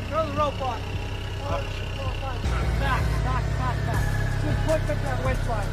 Throw the rope on. Back. Just push up that winch line.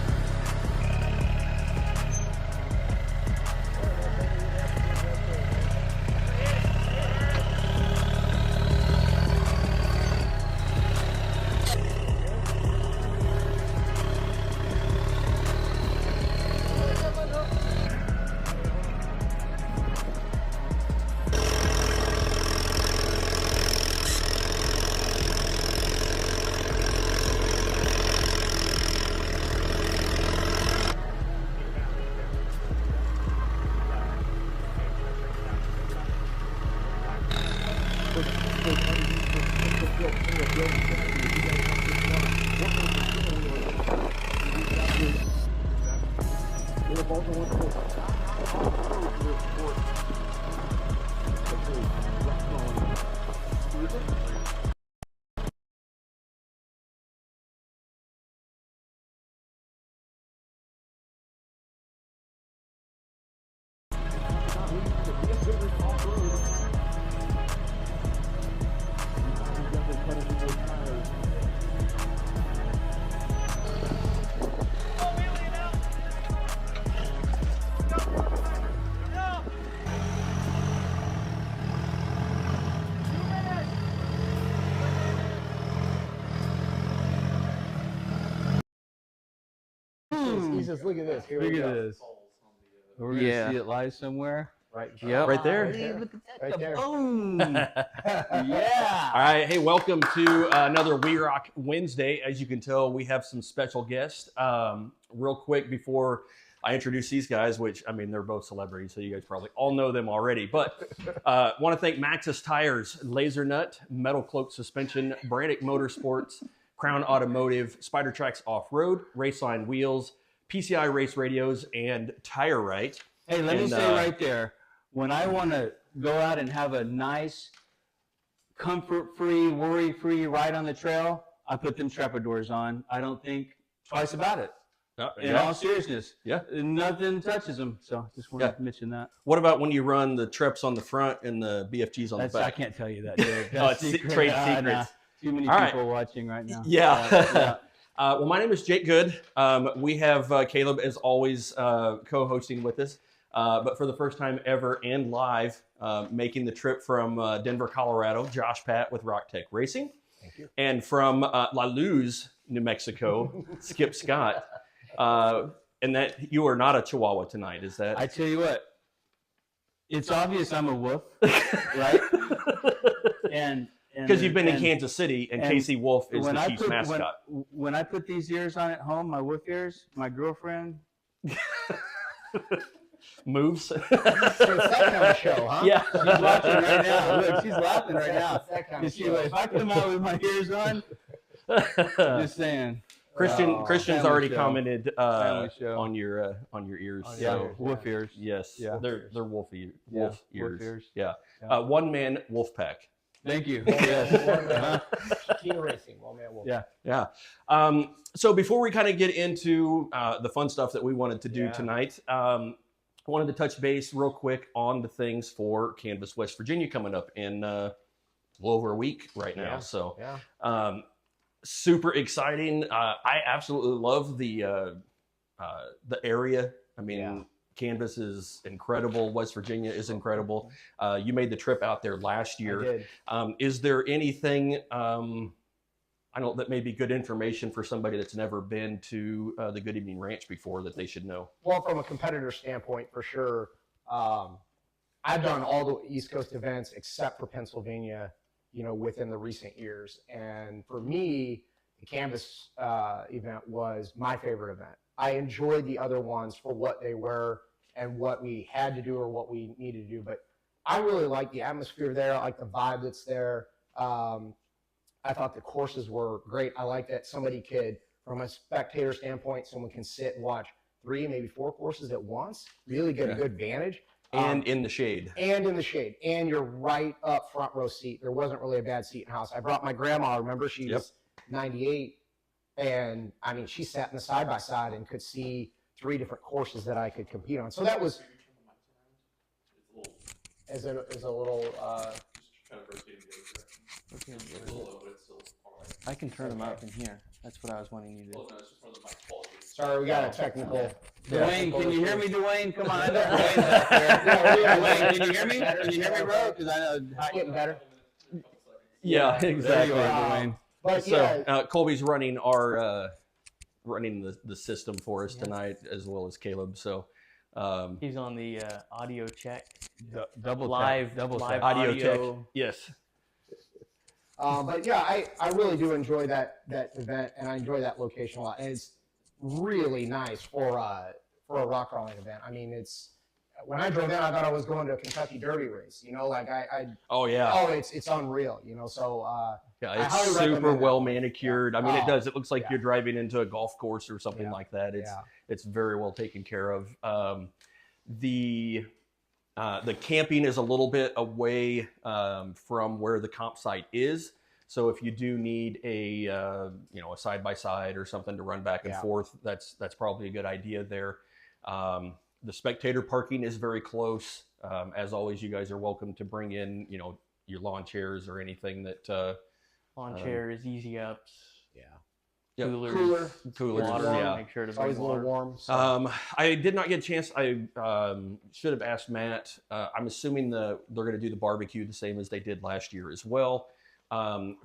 He says, look at this. Here we go. This. We're going to see it live somewhere. Right. Yep. Right there. Hey, look at that. Right there. Boom. Yeah. All right. Hey, welcome to another WERock Wednesday. As you can tell, we have some special guests. Real quick before I introduce these guys, which, I mean, they're both celebrities, so you guys probably all know them already. But want to thank Maxxis Tires, Laser Nut, Metal Cloak Suspension, Brandick Motorsports, Crown Automotive, Spider Tracks Off-Road, Raceline Wheels, PCI Race Radios, and Tire Right. Hey, let me say right there, when I want to go out and have a nice, comfort-free, worry-free ride on the trail, I put them trapdoors on. I don't think twice about it. In all seriousness. Yeah. Nothing touches them. So just wanted to mention that. What about when you run the Treps on the front and the BFGs on the back? I can't tell you that, Dave. Oh, it's trade secrets. Nah. Too many All people watching right now. Yeah. Well, my name is Jake Good. We have Caleb, as always, co-hosting with us. But for the first time ever and live, making the trip from Denver, Colorado, Josh Pat with RockTech Racing. Thank you. And from La Luz, New Mexico, Skip Scott. And that you are not a Chihuahua tonight, is that? I tell you what, it's obvious I'm a wolf, right? And because you've been in Kansas City, and Casey Wolf is the Chiefs mascot. When I put these ears on at home, my wolf ears, my girlfriend moves. So it's that kind of show, huh? Yeah. She's watching right now. Look, she's laughing right now. It's that kind of show. If I come out with my ears on, just saying. Christian's already show. commented On your ears. Yeah, So, wolf ears. yes, Yeah. they're wolf ears. Wolf ears. Yeah. Yeah. One man wolf pack. Thank you. Chiquita Racing, one man wolf. Yeah. Yeah. So before we kind of get into the fun stuff that we wanted to do tonight, I wanted to touch base real quick on the things for Canvas West Virginia coming up in a little over a week right now. So super exciting. I absolutely love the area. I mean, Canvas is incredible. West Virginia is incredible. You made the trip out there last year. I did. Is there anything, I don't know, that may be good information for somebody that's never been to the Good Evening Ranch before that they should know? Well, from a competitor standpoint, for sure, I I've done all the East Coast events except for Pennsylvania, within the recent years. And for me, the Canvas event was my favorite event. I enjoyed the other ones for what they were and what we had to do or what we needed to do. But I really like the atmosphere there. I like the vibe that's there. I thought the courses were great. I like that somebody could, from a spectator standpoint, someone can sit and watch 3, maybe 4 courses at once, really get a good vantage. And in the shade. And in the shade. And you're right up front row seat. There wasn't really a bad seat in the house. I brought my grandma, remember, she was 98. And, I mean, she sat in the side-by-side and could see 3 different courses that I could compete on. So that was, as a little, I can turn them up in here. That's what I was wanting you to do. sorry, we got a technical. Dwayne, can you hear me, Dwayne? Come on, I know Dwayne's out there. Dwayne, can you hear me? Can you hear me, bro? Because I know. Getting better. Yeah, exactly. There you are, Dwayne. But So Colby's running our running the system for us tonight, as well as Caleb. So He's on the audio check. Double live, check, double live check. audio check. audio. Yes. But yeah, I really do enjoy that event, and I enjoy that location a lot. And it's really nice for a rock crawling event. I mean, it's when I drove in, I thought I was going to a Kentucky Derby race. Like Oh yeah. oh, it's unreal. So Yeah, I it's highly super recommend well that. manicured. I mean, it Oh, does. It looks like yeah. you're driving into a golf course or something Yeah. like that. Yeah. It's very well taken care of. The camping is a little bit away from where the comp site is. So if you do need a side by side or something to run back and Yeah. forth, that's probably a good idea there. The spectator parking is very close. As always, you guys are welcome to bring in your lawn chairs or anything that. Lawn chairs, easy ups, Yep. coolers, Coolers, water. yeah. Make sure to it's always a bring little water. warm. So. I did not get a chance. I should have asked Matt. I'm assuming they're going to do the barbecue the same as they did last year as well.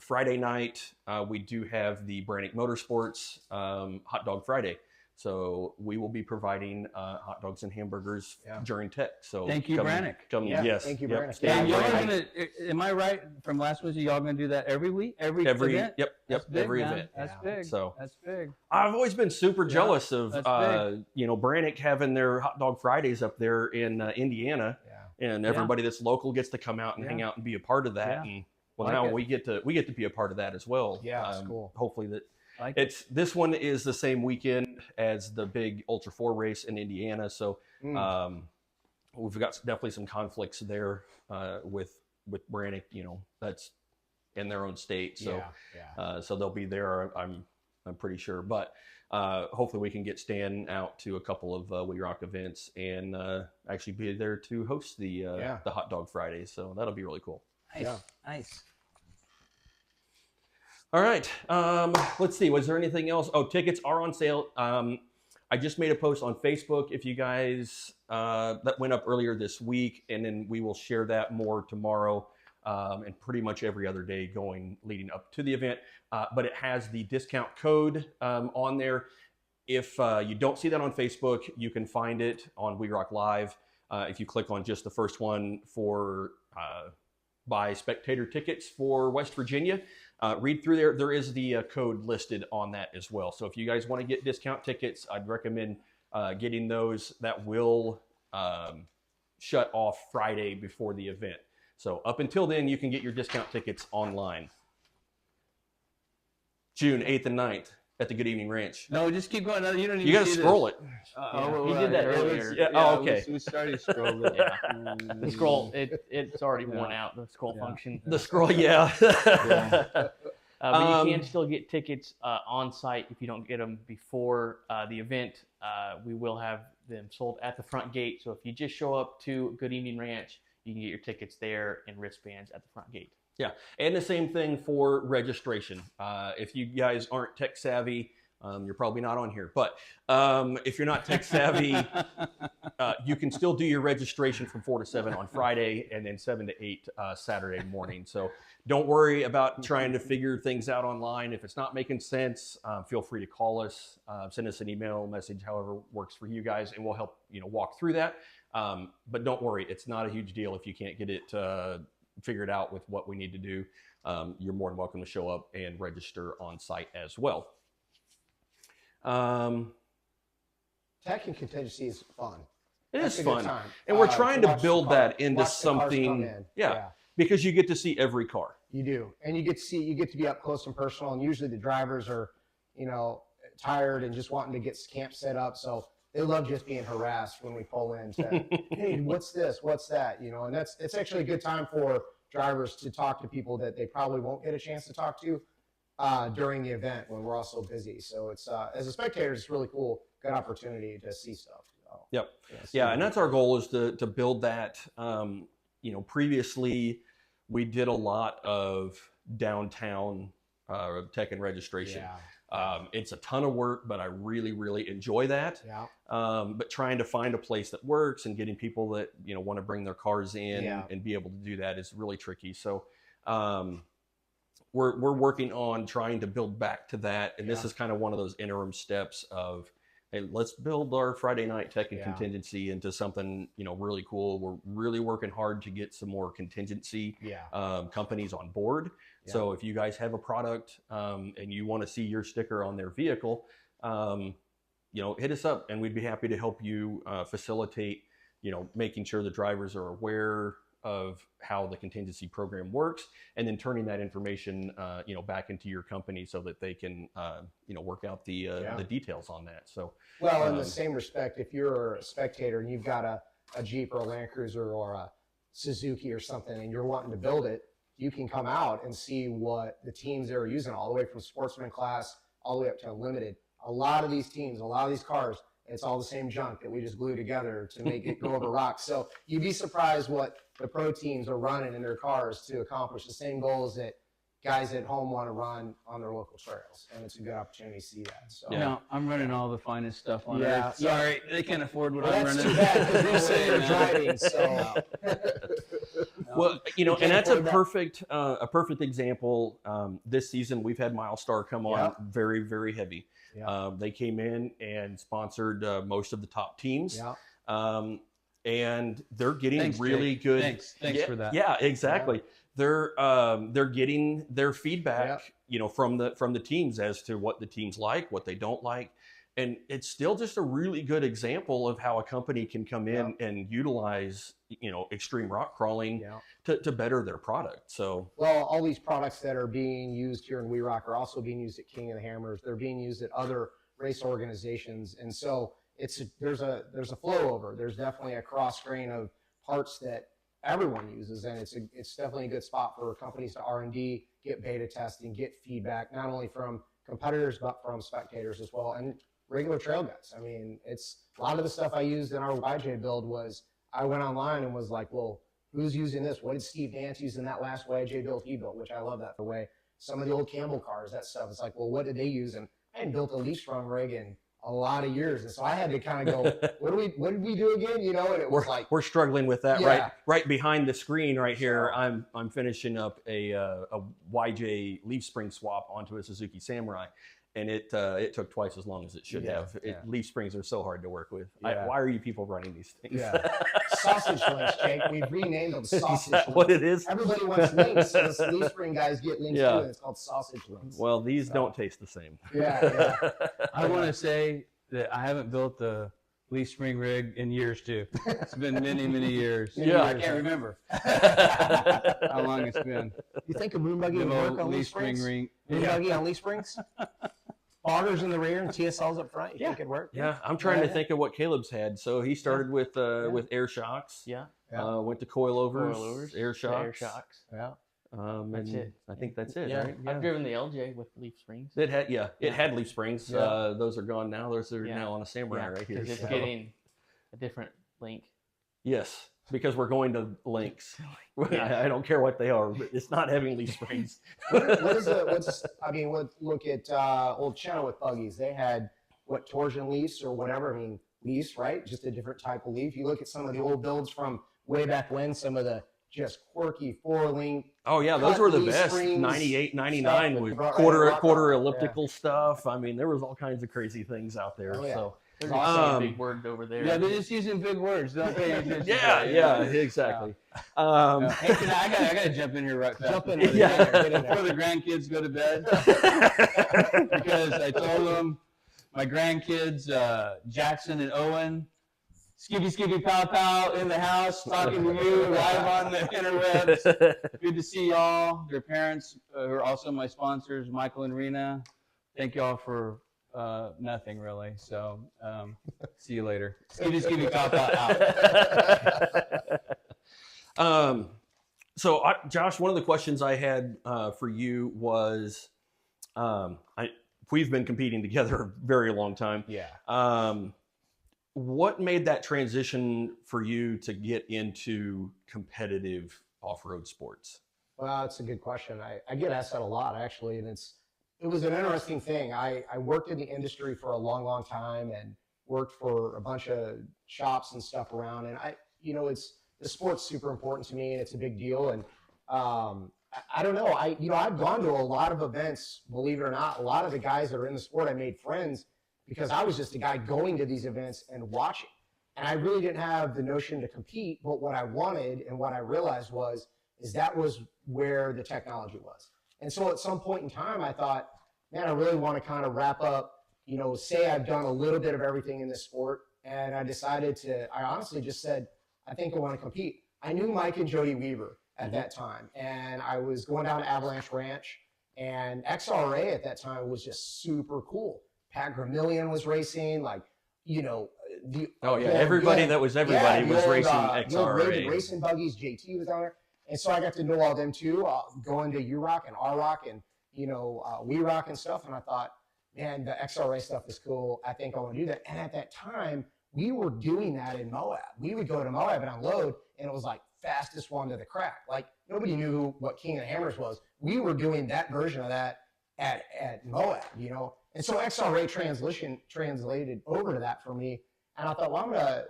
Friday night, we do have the Brannick Motorsports Hot Dog Friday. So we will be providing hot dogs and hamburgers during tech. So Thank you, Brannick. Yeah, yes. thank you, Yep. Brannick. Stay And y'all are tuned. gonna, am I right from last week? Y'all gonna do that every week? Every event? Yep, That's big, every man. event. That's Yeah. big. So That's big. I've always been super jealous of that's Brannick having their hot dog Fridays up there in Indiana, Yeah. and everybody that's local gets to come out and hang out and be a part of that. Yeah. And well, Like now it. we get to be a part of that as well. Yeah, it's cool. Hopefully that Like this one is the same weekend as the big Ultra 4 race in Indiana, so we've got definitely some conflicts there with Brannick. That's in their own state, so so they'll be there. I'm pretty sure, but hopefully we can get Stan out to a couple of WERock events and actually be there to host the Hot Dog Friday. So that'll be really cool. Nice. Yeah. Nice. All right. Let's see. Was there anything else? Oh, tickets are on sale. I just made a post on Facebook. If you guys that went up earlier this week, and then we will share that more tomorrow, and pretty much every other day leading up to the event. But it has the discount code on there. If you don't see that on Facebook, you can find it on WeRock Live. If you click on just the first one for buy spectator tickets for West Virginia, read through there. There is the code listed on that as well. So if you guys want to get discount tickets, I'd recommend getting those. That will shut off Friday before the event. So up until then, you can get your discount tickets online. June 8th and 9th at the Good Evening Ranch. No, just keep going. No, you don't even You got to see scroll this. it. He did that earlier. Yeah, oh, okay. We started scrolling. The scroll, it's already worn out, the scroll Yeah. function. The scroll, yeah. But you can still get tickets on site if you don't get them before the event. We will have them sold at the front gate. So if you just show up to Good Evening Ranch, you can get your tickets there and wristbands at the front gate. Yeah, and the same thing for registration. If you guys aren't tech savvy, you're probably not on here. But if you're not tech savvy, you can still do your registration from 4 to 7 on Friday and then 7 to 8 Saturday morning. So don't worry about trying to figure things out online. If it's not making sense, feel free to call us, send us an email, message, however works for you guys, and we'll help walk through that. But don't worry, it's not a huge deal if you can't get it figured out with what we need to do. You're more than welcome to show up and register on site as well. Tech and contingency is fun. It That's is a good fun. time. And we're trying to build that into watch the cars come something, in. yeah, because you get to see every car. You do, and you get to be up close and personal. And usually the drivers are, tired and just wanting to get camp set up. So they love just being harassed when we pull in. To, hey, what's this? What's that? And it's actually a good time for drivers to talk to people that they probably won't get a chance to talk to during the event when we're all so busy. So it's as a spectator, it's really cool, good opportunity to see stuff. So, yep. Yeah, and that's our goal is to build that. Previously we did a lot of downtown tech and registration. Yeah. It's a ton of work, but I really, really enjoy that. Yeah. But trying to find a place that works and getting people that, want to bring their cars in and be able to do that is really tricky. So we're working on trying to build back to that. And this is kind of one of those interim steps of, hey, let's build our Friday night tech and contingency into something, really cool. We're really working hard to get some more contingency companies on board. Yeah. So if you guys have a product and you want to see your sticker on their vehicle, hit us up and we'd be happy to help you facilitate, making sure the drivers are aware of how the contingency program works, and then turning that information, back into your company so that they can, work out the details on that. So, well, in the same respect, if you're a spectator and you've got a Jeep or a Land Cruiser or a Suzuki or something, and you're wanting to build it, you can come out and see what the teams are using, all the way from sportsman class all the way up to unlimited. A lot of these teams, a lot of these cars, it's all the same junk that we just glue together to make it go over rocks. So you'd be surprised what the pro teams are running in their cars to accomplish the same goals that guys at home want to run on their local trails. And it's a good opportunity to see that. So I'm running all the finest stuff on Yeah. Earth. Sorry, they can't afford what I'm that's running. too bad because they're saying they're driving. So well, You and can't that's afford that. a perfect example. This season we've had Milestar come on very, very heavy. Yeah. They came in and sponsored most of the top teams. Yeah. And they're getting Thanks, really Jake. good. Thanks for that. Yeah, exactly. They're getting their feedback, from the teams as to what the teams like, what they don't like. And it's still just a really good example of how a company can come in and utilize, extreme rock crawling to better their product. So, well, all these products that are being used here in WERock are also being used at King of the Hammers. They're being used at other race organizations. And so there's a flow over. There's definitely a cross grain of parts that everyone uses, and it's definitely a good spot for companies to R&D, get beta testing, get feedback, not only from competitors, but from spectators as well. And regular trail guys. I mean, it's a lot of the stuff I used in our YJ build was I went online and was like, well, who's using this? What did Steve Dance use in that last YJ build he built? Which I love that the way some of the old Campbell cars, that stuff. It's like, well, what did they use? And I hadn't built a leaf strung rig in a lot of years, and so I had to kind of go, what did we do again? And it was we're struggling with that. Yeah. Right behind the screen right here. I'm finishing up a YJ leaf spring swap onto a Suzuki Samurai. And it took twice as long as it should have. Leaf springs are so hard to work with. Yeah. Why are you people running these things? Yeah. Sausage links, Jake. We've renamed them sausage Is that links. what it is? Everybody wants links, so the leaf spring guys get links too, and it's called sausage links. Well, these don't taste the same. Yeah. I want to say that I haven't built the leaf spring rig in years too. It's been many, many years. Yeah. I can't remember how long it's been. You think a moon buggy would work on leaf springs? ring. Moon buggy on leaf springs? Spotters in the rear and TSLs up front. You think it'd work? Yeah, I'm trying to think of what Caleb's had. So he started with air shocks. Yeah. Went to coilovers, air shocks. Air shocks. Yeah. That's it. I think that's it. Yeah. Right? I've driven the LJ with leaf springs. It had leaf springs. Yeah. Those are gone now. Those are now on a Samurai right here. Because it's So- getting a different link. Yes, because we're going to links. I don't care what they are, but it's not having leaf springs. Look at old Chenoweth buggies. They had torsion leaves or whatever. I mean, leaves, right? Just a different type of leaf. You look at some of the old builds from way back when, some of the just quirky 4-link. Oh yeah, those were the leaf best. springs, 98, 99 stuff with that brought quarter rock on. elliptical stuff. I mean, there was all kinds of crazy things out there. Oh, yeah. So They're Awesome. just saying big words over there. Yeah, they're just using big words. Don't pay attention. Yeah, exactly. Hey, I gotta jump in here right fast. Jump in before the- there. before the grandkids go to bed. Because I told them, my grandkids, Jackson and Owen, skippy pow pow in the house, talking to you live on the interwebs. Good to see y'all. Their parents, who are also my sponsors, Michael and Rena. Thank y'all for nothing really. So see you later. Skippy pow pow out. Josh, one of the questions I had for you was, we've been competing together a very long time. Yeah. What made that transition for you to get into competitive off-road sports? Well, it's a good question. I get asked that a lot, actually, and it was an interesting thing. I worked in the industry for a long, long time and worked for a bunch of shops and stuff around. And the sport's super important to me, and it's a big deal. And I don't know. I've gone to a lot of events, believe it or not. A lot of the guys that are in the sport, I made friends because I was just a guy going to these events and watching. And I really didn't have the notion to compete, but what I wanted and what I realized is that was where the technology was. And so at some point in time, I thought, man, I really want to kind of wrap up, say I've done a little bit of everything in this sport. And I honestly just said, I think I want to compete. I knew Mike and Jody Weaver at that time. And I was going down to Avalanche Ranch, and XRA at that time was just super cool. Pat Gramillion was racing, everybody was racing XRA. The racing buggies, JT was down there. And so I got to know all them too, going to WERock and RockTech and, WERock and stuff. And I thought, man, the XRA stuff is cool. I think I want to do that. And at that time, we were doing that in Moab. We would go to Moab and unload, and it was like fastest one to the crack. Like, nobody knew what King of the Hammers was. We were doing that version of that at Moab, And so XRA translated over to that for me. And I thought, well, I'm going to,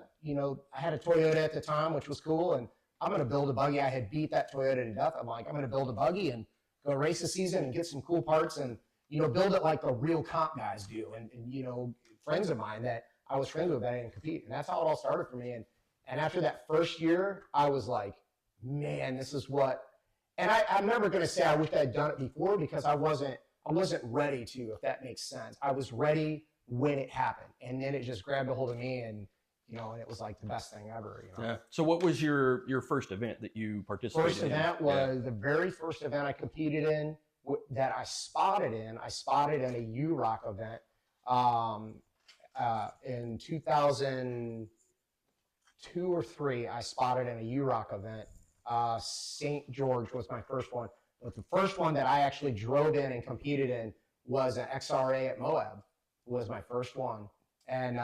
I had a Toyota at the time, which was cool. And I'm going to build a buggy. I had beat that Toyota to death. I'm like, I'm going to build a buggy and go race the season and get some cool parts and, build it like the real comp guys do. And friends of mine that I was friends with that I didn't compete. And that's how it all started for me. And after that first year, I was like, man, this is what, and I'm never going to say I wish I had done it before because I wasn't ready to, if that makes sense. I was ready when it happened. And then it just grabbed a hold of me and it was like the best thing ever. Yeah. So what was your first event that you participated in? First event was the very first event I competed in that I spotted in. I spotted in a WERock event in 2002 or 3. I spotted in a WERock event. St. George was my first one. But the first one that I actually drove in and competed in was an XRA at Moab. Was my first one. And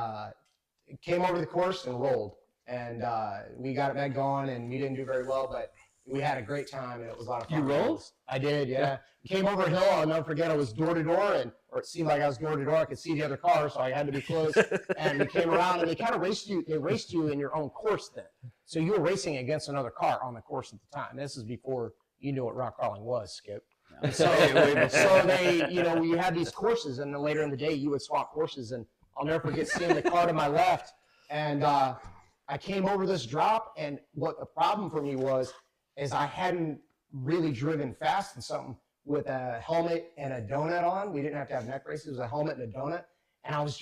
came over the course and rolled. And we got it going, and we didn't do very well, but we had a great time, and it was a lot of fun. You rolled? I did, yeah. Came over a hill. I'll never forget. I was door to door, or it seemed like I was door to door. I could see the other car, so I had to be close. And we came around, and they kind of raced you. They raced you in your own course then. So you were racing against another car on the course at the time. This is before you knew what rock crawling was, Skip. And so they, we had these courses, and then later in the day, you would swap courses. And I'll never forget seeing the car to my left, and I came over this drop, and what the problem for me is I hadn't really driven fast in something with a helmet and a donut on. We didn't have to have neck braces. It was a helmet and a donut. And I was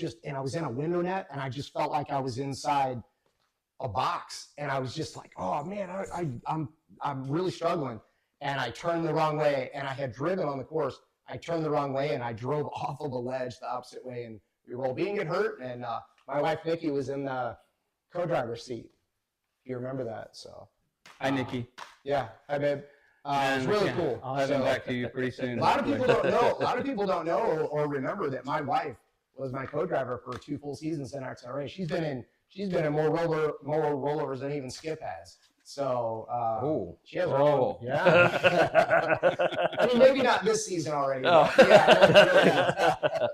in a window net, and I just felt like I was inside a box. And I was just like, oh man, I'm really struggling. And I turned the wrong way, and I had driven on the course. I turned the wrong way, and I drove off of the ledge the opposite way, and we rolled. We didn't get hurt, and my wife Nikki was in the co-driver's seat. If you remember that, so. Hi, Nikki. Yeah, hi, babe. It was really cool. I'll have him back to you pretty soon. A lot of people don't know. A lot of people don't know or remember that my wife was my co-driver for 2 full seasons in XRA. She's been in more rollovers than even Skip has. So she has her own. Yeah. I mean, maybe not this season already. Oh. Yeah.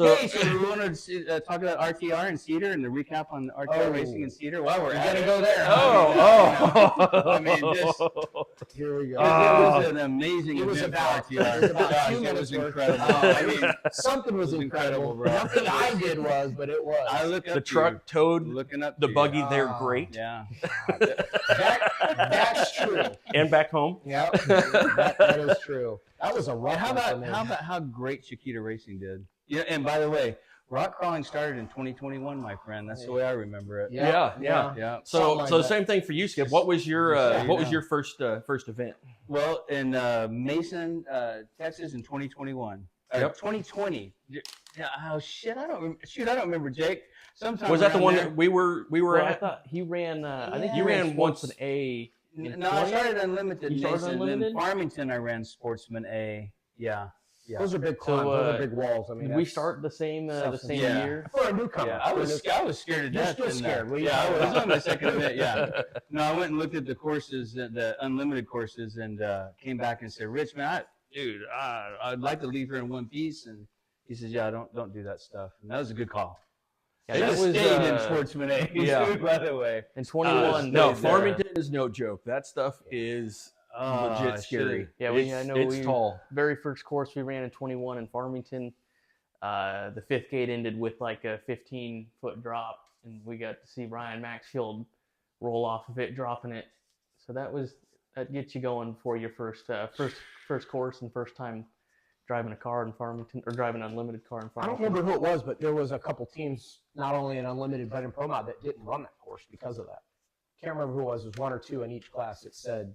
So, Hey, so we want to talk about RTR and Cedar and the recap on RTR racing and Cedar. While we're Gotta at go there. I mean, just Here we go. it was an amazing It was event about, for RTR. it was about Gosh, 2 it minutes was worth. incredible. I mean, something was It was incredible, incredible. bro. Nothing I did was, but it was. I look up the to truck you, towed looking up the to you. buggy. They're Oh, great. Yeah. That's true. And back home. Yeah, that is true. That was a rough And one for me. how about how great Chiquita Racing did? Yeah, and by the way, rock crawling started in 2021, my friend. That's the way I remember it. Yeah. Yeah. So, Something like so the that. same thing for you, Skip. What was your Just so you what was know. your first event? Well, in Mason, Texas, in 2021. Yep. 2020. Yeah. Oh shit! I don't remember, Jake. Sometime Was that the around one there. that we were Well, I at? thought he ran. I think Yeah. you ran Ran once- Sportsman A. in No, I 20? started Unlimited You started Mason. Unlimited? In Farmington, I ran Sportsman A. Yeah. Those are big So, climbs. Those are big walls. I mean, Did we that's- start the same Yeah. year? for a newcomer? Yeah, I was scared to You're death. still in that. scared. Well, Yeah, I yeah. was on my second event. Yeah. No, I went and looked at the courses, the unlimited courses, and came back and said, "Rich, man, dude, I'd like to leave here in one piece." And he says, "Yeah, don't do that stuff." And that was a good call. Yeah, They that just was stayed in Sportsman A. Yeah. By the way. in 21. No, they- Farmington is no joke. That stuff is Oh, legit scary. Yeah, I know it's we tall. very first course we ran in 21 in Farmington. The fifth gate ended with like a 15-foot drop, and we got to see Ryan Maxfield roll off of it, dropping it. So that gets you going for your first course and first time driving a car in Farmington or driving an unlimited car in I don't Farmington. remember who it was, but there was a couple teams, not only in Unlimited but in Pro Mod, that didn't run that course because of that. Can't remember who it was. It was 1 or 2 in each class that said,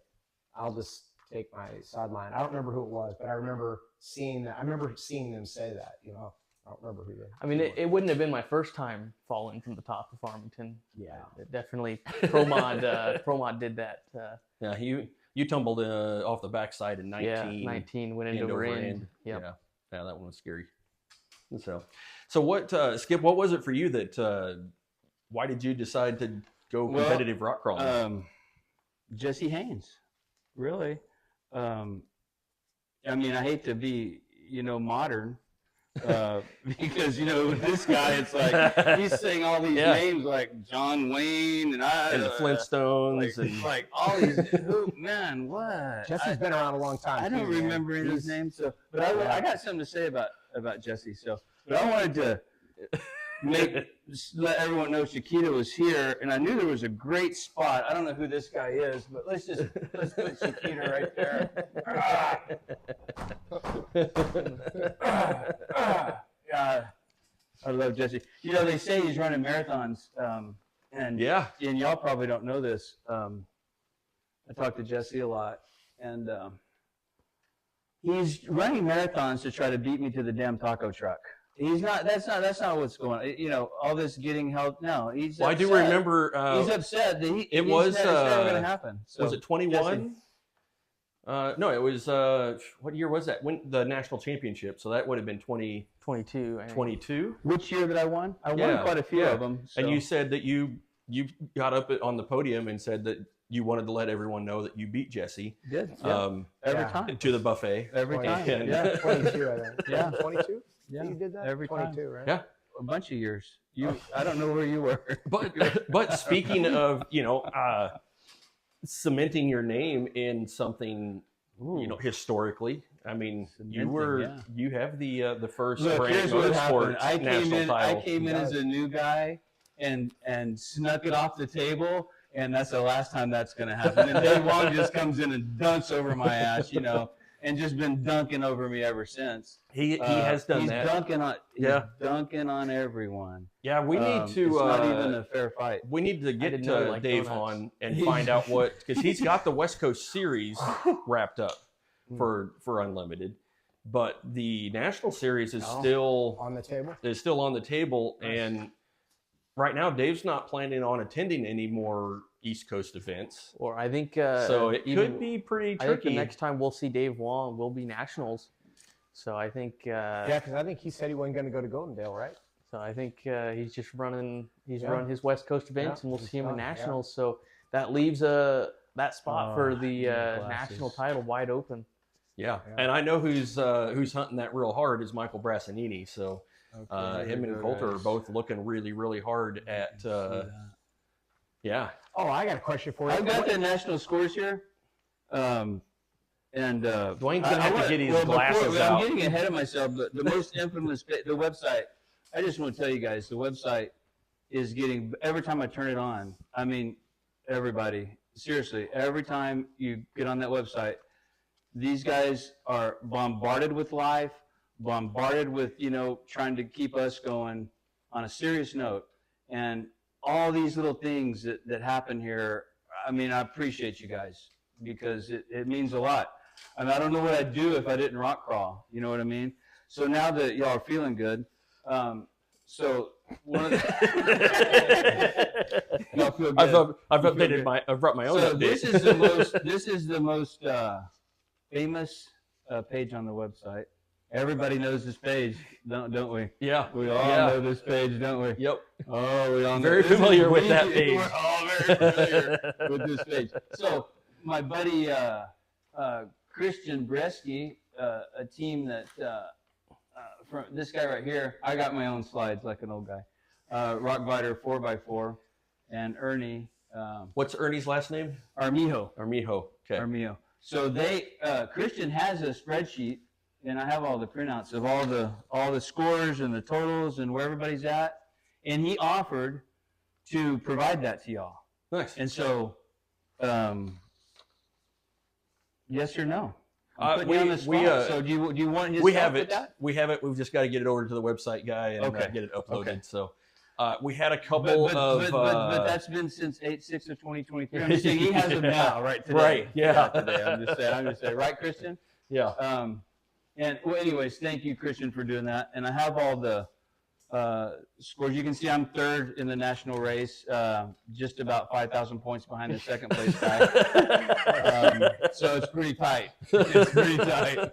"I'll just take my sideline." I don't remember who it was, but I remember seeing that. I remember seeing them say that. You know, I don't remember who they. I mean, it wouldn't have been my first time falling from the top of Farmington. Yeah. It definitely Pro Mod did that. Yeah, you tumbled off the backside in 19. Yeah, 19 went into over end. Yep. Yeah, that one was scary. So what, Skip? What was it for you that? Why did you decide to go competitive rock crawling? Jesse Haynes, really. I mean, I hate to be, modern, because with this guy, it's like he's saying all these names like John Wayne and the Flintstones like all these. Man, what? Jesse's been around a long time. I don't too, man. remember his name, but I got something to say about Jesse. So, but I wanted to let everyone know Chiquita was here, and I knew there was a great spot. I don't know who this guy is, but let's put Chiquita right there. Yeah, I love Jesse. They say he's running marathons, and y'all probably don't know this. I talk to Jesse a lot, and he's running marathons to try to beat me to the damn taco truck. He's not. That's not what's going on. All this getting help. No, he's. Well, I do remember. He's upset that it was. It's never going to happen. So, was it 21? No, it was. What year was that? When the national championship? So that would have been 22. 22. Which year that I won? I won quite a few of them. So. And you said that you got up on the podium and said that you wanted to let everyone know that you beat Jesse. Did. Yeah. Every time. To the buffet. Every time. And- Yeah. 22, I think. Yeah. 22. Yeah. You did that Every 22, time. right? Yeah. A bunch of years. I don't know where you were. But speaking of cementing your name in something historically, I mean you have the first brand Here's what happened. motorsports national title. I came in as a new guy and snuck it off the table, and that's the last time that's going to happen. And Dave Wong just comes in and dunks over my ass, and just been dunking over me ever since. He has done that. He's dunking on everyone. Yeah, we need to. It's not even a fair fight. We need to get didn't know you liked Dave donuts. on and find out because he's got the West Coast Series wrapped up for Unlimited, but the National Series is still On the table. is still on the table, and right now Dave's not planning on attending any more East Coast events. Or I think So it even- could be pretty I think tricky. the next time we'll see Dave Wong will be nationals. So I think Yeah, because I think he said he wasn't going to go to Goldendale, right? So I think he's just running. He's running his West Coast events, and we'll see him in nationals. So that leaves that spot for the national title wide open. Yeah, and I know who's hunting that real hard is Michael Brassanini. So Him and Coulter are both looking really, really hard at. Yeah. Oh, I got a question for you. I've got the national scores here. And Dwayne's gonna have to get his glasses I'm out. getting ahead of myself, but the most infamous, the website. I just want to tell you guys, the website is getting, every time I turn it on. I mean, everybody, seriously, every time you get on that website, these guys are bombarded with life, bombarded with, trying to keep us going on a serious note. And all these little things that happen here, I mean, I appreciate you guys because it means a lot. And I don't know what I'd do if I didn't rock crawl. You know what I mean? So now that y'all are feeling good, so one of the y'all feel good. I've updated I've brought my own So update. this is the most famous page on the website. Everybody knows this page, don't we? Yeah. We all know this page, don't we? Yep. Oh, we all know. Very familiar with that page. We're all very familiar with this page. So my buddy Christian Bresky, a team that from this guy right here, I got my own slides like an old guy. Rockbiter 4x4, and Ernie. What's Ernie's last name? Armijo. Armijo. Okay. Armijo. So Christian has a spreadsheet, and I have all the printouts of all the scores and the totals and where everybody's at, and he offered to provide that to y'all. Nice. And so, yes or no? I'm putting you on the spot. So do you want his We help have with it. that? We have it. We've just got to get it over to the website guy and get it uploaded. Okay. So we had a couple but that's been since 8/6 of 2023. I'm just saying he has them now, right today. Right. Yeah. Today. I'm just saying. Right, Christian? Yeah. And well, anyways, thank you, Christian, for doing that. And I have all the scores. You can see I'm third in the national race, just about 5,000 points behind the second place guy. So it's pretty tight. It's pretty tight.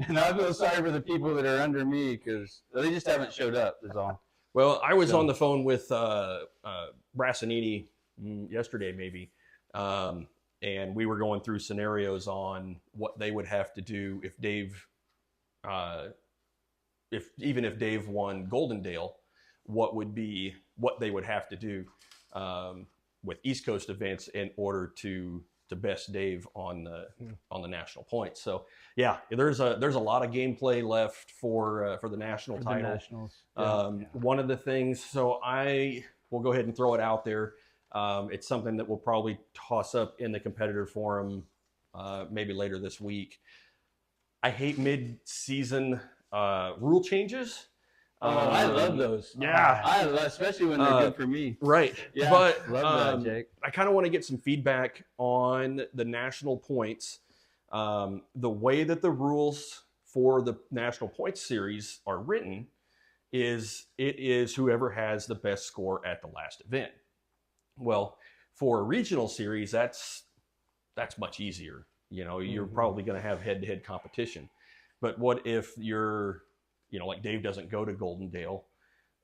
And I feel sorry for the people that are under me because they just haven't showed up, is all. Well, I was on the phone with Brassanini yesterday, maybe, and we were going through scenarios on what they would have to do if Dave, even if Dave won Goldendale, what they would have to do with East Coast events in order to best Dave on the national points. So yeah, there's a lot of gameplay left for the national title. The nationals. One of the things, so I will go ahead and throw it out there. It's something that we'll probably toss up in the competitor forum maybe later this week. I hate mid-season rule changes. I love those. Yeah. Especially when they're good for me. Right. Yeah, But love that, Jake. I kind of want to get some feedback on the national points. The way that the rules for the national points series are written is whoever has the best score at the last event. Well, for a regional series, that's much easier. You're probably going to have head-to-head competition. But what if you're, like Dave doesn't go to Goldendale,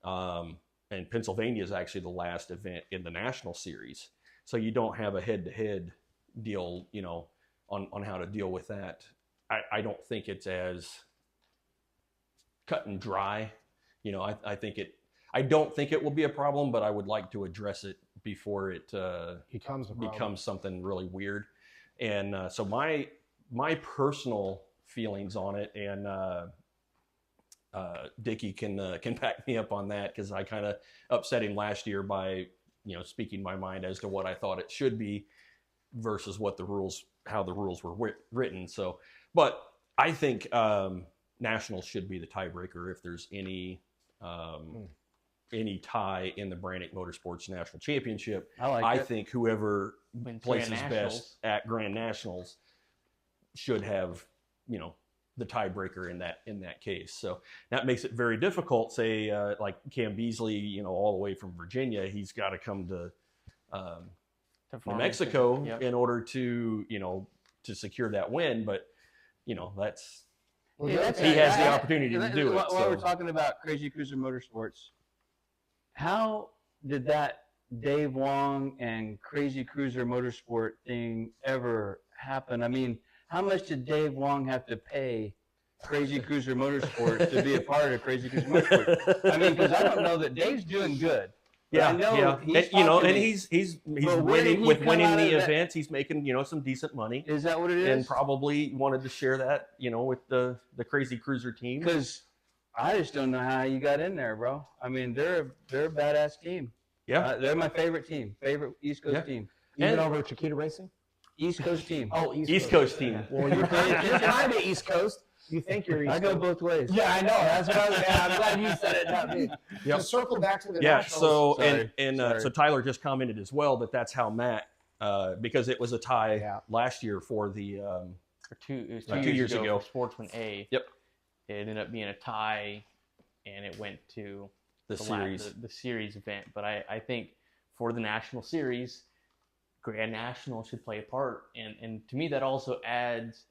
and Pennsylvania is actually the last event in the national series. So you don't have a head-to-head deal, on how to deal with that. I don't think it's as cut and dry. I don't think it will be a problem, but I would like to address it before it becomes something really weird. And so my personal feelings on it, and Dickie can back me up on that, because I kind of upset him last year by speaking my mind as to what I thought it should be versus how the rules were written. So, but I think nationals should be the tiebreaker if there's any tie in the Brannick Motorsports National Championship. I think whoever places best at Grand Nationals should have, the tiebreaker in that case. So that makes it very difficult. Say like Cam Beasley, all the way from Virginia, he's got to come to New Mexico in order to to secure that win. But that's he has the opportunity to do it. While we're talking about Crazy Cruiser Motorsports, how did that Dave Wong and Crazy Cruiser Motorsport thing ever happen? I mean, how much did Dave Wong have to pay Crazy Cruiser Motorsports to be a part of Crazy Cruiser Motorsports. I mean, because I don't know that Dave's doing good. Yeah, I know yeah. he's And, you know, talking and to me. he's But where did winning he with come winning out the of that- events. He's making, you know, some decent money, Is that what it is? and probably wanted to share that, you know, with the Crazy Cruiser team. Because I just don't know how you got in there, bro. I mean, they're a badass team. Yeah, They're my favorite team, favorite East Coast Yeah. team, Even And- over Chiquita Racing? East Coast team. Oh, East Coast team. Well, you're kind of East Coast. You think you're East I go Coast. both ways. Yeah, I know. That's what I was. Yeah, I'm glad you said it, not me. Yep. To circle back to the Yeah. nationals. So Sorry, and sorry. so Tyler just commented as well that that's how Matt, because it was a tie Yeah. last year for the. It was Right. 2 2 years years ago ago. for Sportsman A. Yep. It ended up being a tie, and it went to The la- series. the series event. But I think for the national series, Grand National should play a part, and to me that also adds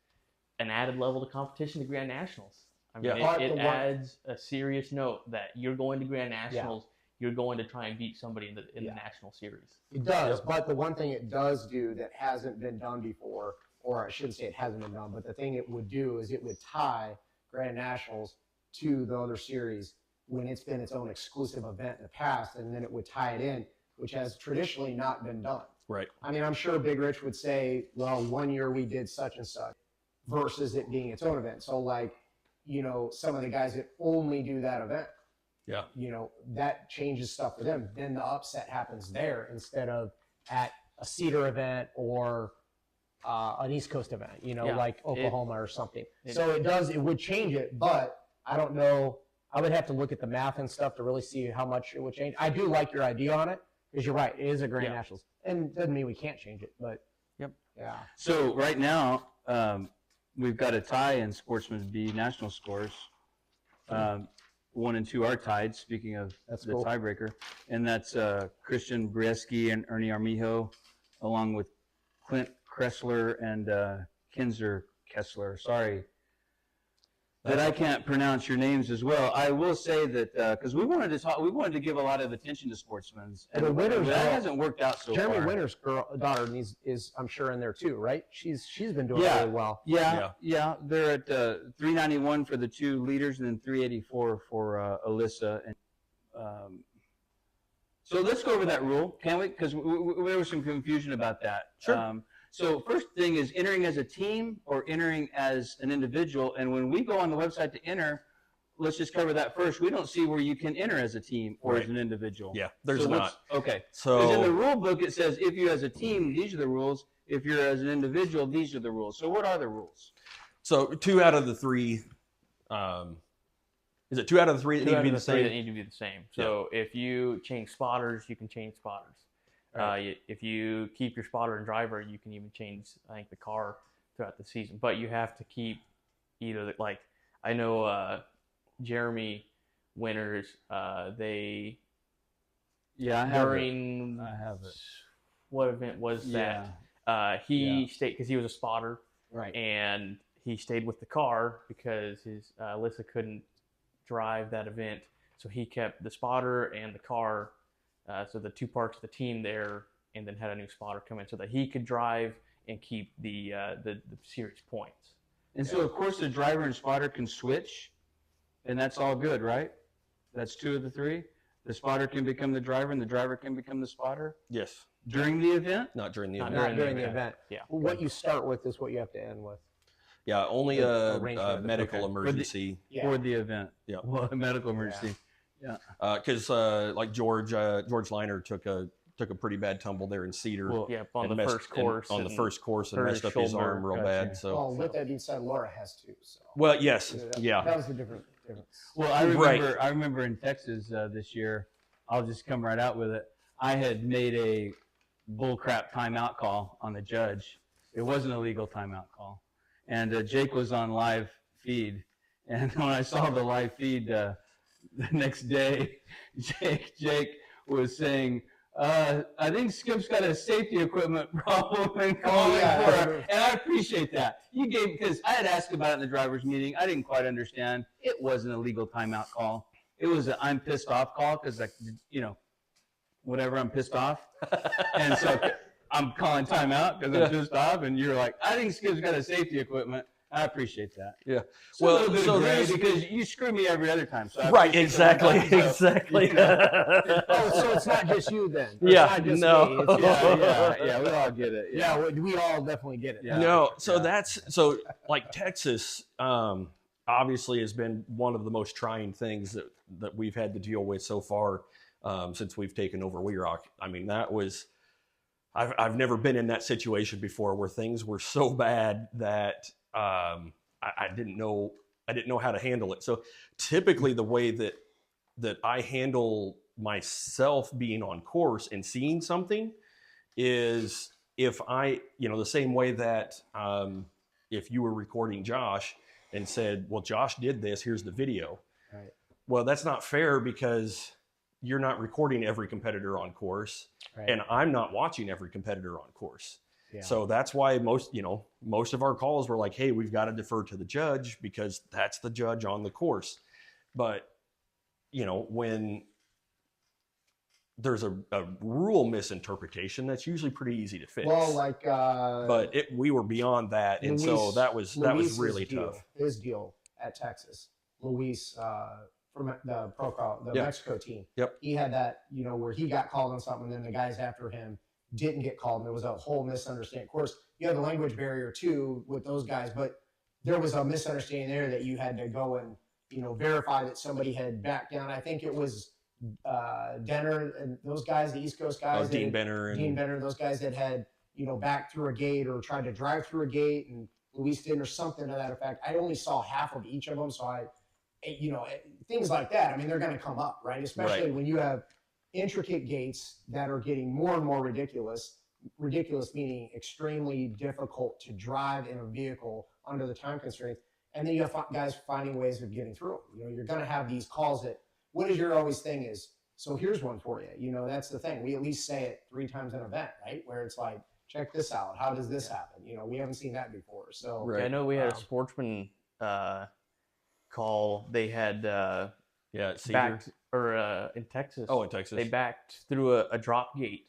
an added level of competition to Grand Nationals. I mean, Yeah. it But the one- adds a serious note that you're going to Grand Nationals, you're going to try and beat somebody in the Yeah. national series. It does, but the one thing it does do that hasn't been done before, or I shouldn't say it hasn't been done, but the thing it would do is it would tie Grand Nationals to the other series when it's been its own exclusive event in the past, and then it would tie it in, which has traditionally not been done. Right. I mean, I'm sure Big Rich would say, well, 1 year we did such and such versus it being its own event. So like, you know, some of the guys that only do that event, Yeah. you know, that changes stuff for them. Then the upset happens there instead of at a Cedar event or an East Coast event, you know, Yeah. like Oklahoma or something. it- So it would change it, but I don't know. I would have to look at the math and stuff to really see how much it would change. I do like your idea on it because you're right. It is a Grand Yeah. Nationals. And doesn't mean we can't change it, but Yep. yeah. So right now, we've got a tie in Sportsman's B national scores. 1 and 2 are tied. Speaking of That's the cool. tiebreaker, and that's Christian Brieski and Ernie Armijo, along with Clint Kressler and Kinzer Kessler. Sorry that I can't pronounce your names as well. I will say that because we wanted to give a lot of attention to Sportsman's, and The winners that girl- hasn't worked out so Jeremy far. Winter's daughter is I'm sure in there too, right? She's been doing Yeah. really well. Yeah. They're at 391 for the 2 leaders, and then 384 for Alyssa. And so let's go over that rule, can we? Because there was some confusion about that. Sure. So first thing is entering as a team or entering as an individual. And when we go on the website to enter, let's just cover that first. We don't see where you can enter as a team or Right. as an individual. Yeah. There's So not. Okay. Because in the So rule book it says if you're as a team, these are the rules. If you're as an individual, these are the rules. So what are the rules? 2 out of the 3. Is it 2 out of the 3 that Two need to out be of the three that same? need to be the same. So if you change spotters, you can change spotters. If you keep your spotter and driver, you can even change, I think, the car throughout the season. But you have to keep either, like, I know Jeremy Winters, they, Yeah, I have it. during, I have it. what event was Yeah. that? He stayed, because he was a spotter, Right. and he stayed with the car because his Alyssa couldn't drive that event, so he kept the spotter and the car, so the 2 parts of the team there, and then had a new spotter come in so that he could drive and keep the series points. And so, of course, the driver and spotter can switch, and that's all good, right? That's 2 of the 3. The spotter can become the driver, and the driver can become the spotter Yes. during the event. Not during the Not event. Not during the event. Yeah. What you start with is what you have to end with. Yeah. Only The a arrangement of the- medical okay. emergency. For the event. Yeah. Well, a medical emergency. Because like George Liner took a pretty bad tumble there in Cedar. Well, Yeah, on and the messed- first course. on the and first course and hurt messed his up his shoulder. arm real Gotcha. bad. So Oh, with that being said, Laura has too. So. well, yes, That yeah, was the difference. Well, I Right. remember. I remember in Texas this year. I'll just come right out with it. I had made a bullcrap timeout call on the judge. It wasn't a legal timeout call, and Jake was on live feed. And when I saw the live feed the next day, Jake was saying, "I think Skip's got a safety equipment problem and calling for her." And I appreciate that. You gave, because I had asked about it in the drivers' meeting. I didn't quite understand. It wasn't a legal timeout call. It was a I'm pissed off call because, like, you know, whatever, I'm pissed off. And so I'm calling timeout because I'm pissed off. And you're like, I think Skip's got a safety equipment. I appreciate that. Yeah. So Well, a little bit so of gray there's- because you screw me every other time. So I Right, appreciate exactly, the time, so, exactly. you know. Oh, so it's not just you then? Or Yeah, it's not just no. me. It's yeah, we all get it. yeah, we all definitely get it. Yeah. No, so Yeah. that's so like Texas obviously has been one of the most trying things that we've had to deal with so far since we've taken over WERock. I mean, that was I've never been in that situation before where things were so bad that I didn't know how to handle it. So typically the way that I handle myself being on course and seeing something is if the same way that if you were recording Josh and said, well, Josh did this, here's the video. Right. Well, that's not fair because you're not recording every competitor on course, Right. and I'm not watching every competitor on course. Yeah. So that's why most of our calls were like, hey, we've got to defer to the judge because that's the judge on the course. But, when there's a rule misinterpretation, that's usually pretty easy to fix. Well, like, but we were beyond that, and so that was really tough. His deal at Texas, Luis from the the Yep. Mexico team. Yep. He had that, where he got called on something, and then the guys after him didn't get called, and there was a whole misunderstanding. Of course, you have the language barrier too with those guys, but there was a misunderstanding there that you had to go and verify that somebody had backed down. I think it was Denner and those guys, the East Coast guys, Dean Benner, those guys that had backed through a gate or tried to drive through a gate, and Luis didn't, or something to that effect. I only saw half of each of them, so things like that. I mean, they're going to come up, right? Especially when you have intricate gates that are getting more and more ridiculous. Ridiculous meaning extremely difficult to drive in a vehicle under the time constraints. And then you have guys finding ways of getting through. You're going to have these calls that, what is your always thing is, so here's one for you. That's the thing. We at least say it 3 times an event, right? Where it's like, check this out. How does this happen? We haven't seen that before. So Right. I know we had a sportsman call. They had backed, or in Texas. Oh, in Texas. They backed through a drop gate,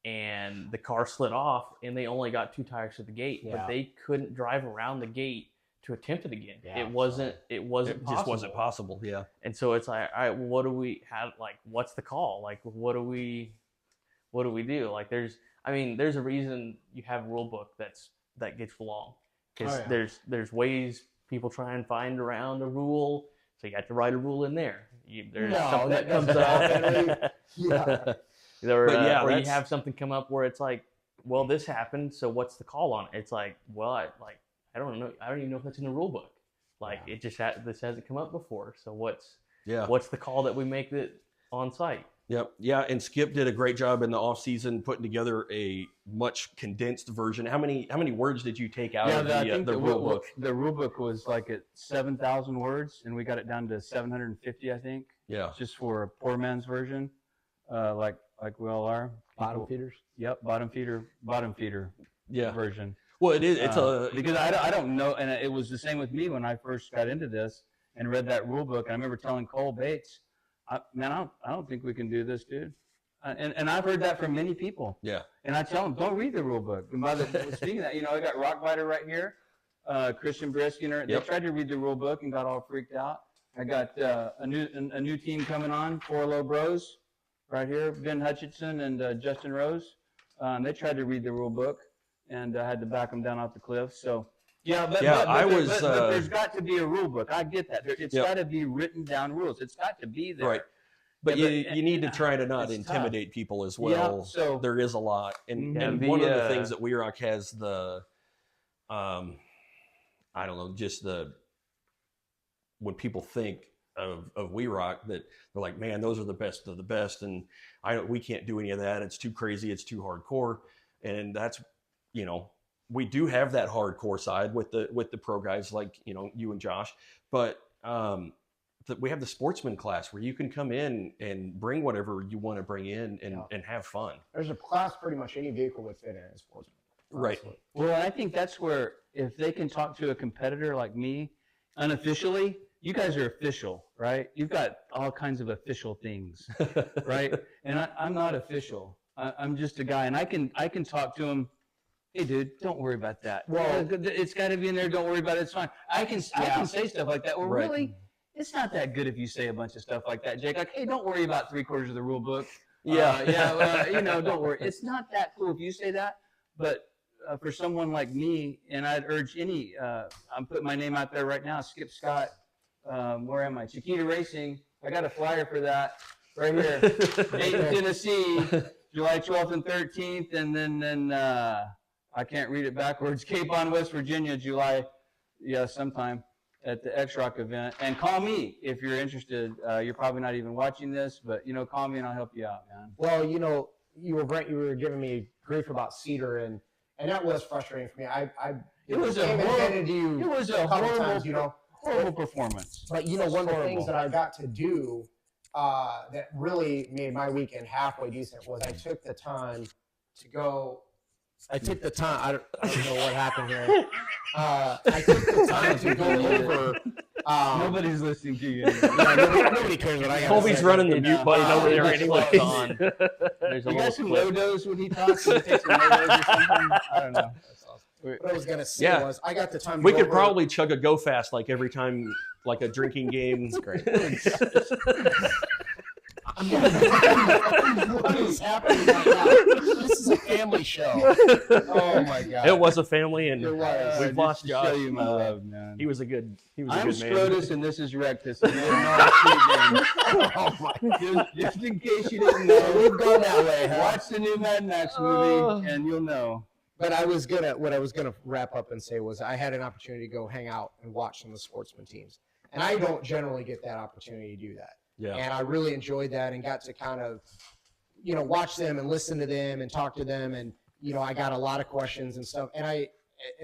and the car slid off, and they only got 2 tires to the gate, but they couldn't drive around the gate to attempt it again. Yeah, it wasn't just wasn't possible. Yeah. And so it's like, all right, well, what do we have? Like, what's the call? Like, what do we do? Like, there's a reason you have a rule book that gets long, because there's ways people try and find around a rule. So you have to write a rule in there. There's something that comes up. Or you have something come up where it's like, well, this happened, so what's the call on it? It's like, well, I don't know. I don't even know if that's in the rule book. It just this hasn't come up before. So what's the call that we make that on site? Yep. Yeah. And Skip did a great job in the off season putting together a much condensed version. How many words did you take out of the rule book? The rule book was like at 7,000 words, and we got it down to 750, I think. Yeah. Just for a poor man's version, like we all are. bottom feeders. Yep. Bottom feeder version. Well, it is. It's because I don't know, and it was the same with me when I first got into this and read that rule book. And I remember telling Cole Bates, I don't think we can do this, dude. And I've heard that from many people. Yeah. And I tell them, don't read the rule book. And speaking of that, I got Rockbiter right here, Christian Brisk. They tried to read the rule book and got all freaked out. I got a new team coming on, 4 Low Bros, right here, Ben Hutchinson and Justin Rose. They tried to read the rule book, and I had to back them down off the cliff. So, but there's got to be a rule book. I get that. It's got to be written down rules. It's got to be there. Right. But you need to try to not intimidate people as well. Yeah, so there is a lot. And one of the things that WERock has when people think of WERock, that they're like, man, those are the best of the best, and we can't do any of that. It's too crazy. It's too hardcore. And that's, we do have that hardcore side with the pro guys like, you and Josh, but we have the sportsman class where you can come in and bring whatever you want to bring in and have fun. There's a class pretty much any vehicle would fit in as sportsman. Right. Well, I think that's where, if they can talk to a competitor like me unofficially, you guys are official, right? You've got all kinds of official things, right? And I'm not official. I'm just a guy, and I can talk to them hey, dude, don't worry about that. Well- It's got to be in there. Don't worry about it. It's fine. I can say stuff like that. Well, Right. really, it's not that good if you say a bunch of stuff like that, Jake. Like, hey, don't worry about 3/4 of the rule book. Don't worry. It's not that cool if you say that. But for someone like me, and I'd urge any, I'm putting my name out there right now, Skip Scott. Where am I? Chiquita Racing. I got a flyer for that right here. Dayton, Tennessee, July 12th and 13th, and then I can't read it backwards. Cape on, West Virginia, July, sometime at the WERock event. And call me if you're interested. You're probably not even watching this, but call me and I'll help you out, man. Well, you were giving me grief about Cedar, and that was frustrating for me. It was a horrible performance. But one of the things that I got to do that really made my weekend halfway decent was I took the time to go. I took the time. I don't know what happened here. I took the time to go over. Nobody's listening to you. Nobody cares what I got. Colby's running the mute button over there anyway. There's a You little got some clip. low-dose when he talks? He takes some low-dose or something? I don't know. What I was gonna say was I got the time. To We go could over- probably chug a go fast like every time, like a drinking game. That's great. What is happening right now? This is a family show. Oh my god! It was a family, and It was. we've lost to Josh. show you my love, man. He was a good I'm man. Scrotus and this is Rectus. And you didn't know oh my. Just in case you didn't know, We've gone that way, huh? watch the new Mad Max movie and you'll know. But what I was gonna wrap up and say was I had an opportunity to go hang out and watch some of the sportsman teams, and I don't generally get that opportunity to do that. Yeah. And I really enjoyed that and got to kind of, watch them and listen to them and talk to them, and I got a lot of questions and stuff, and it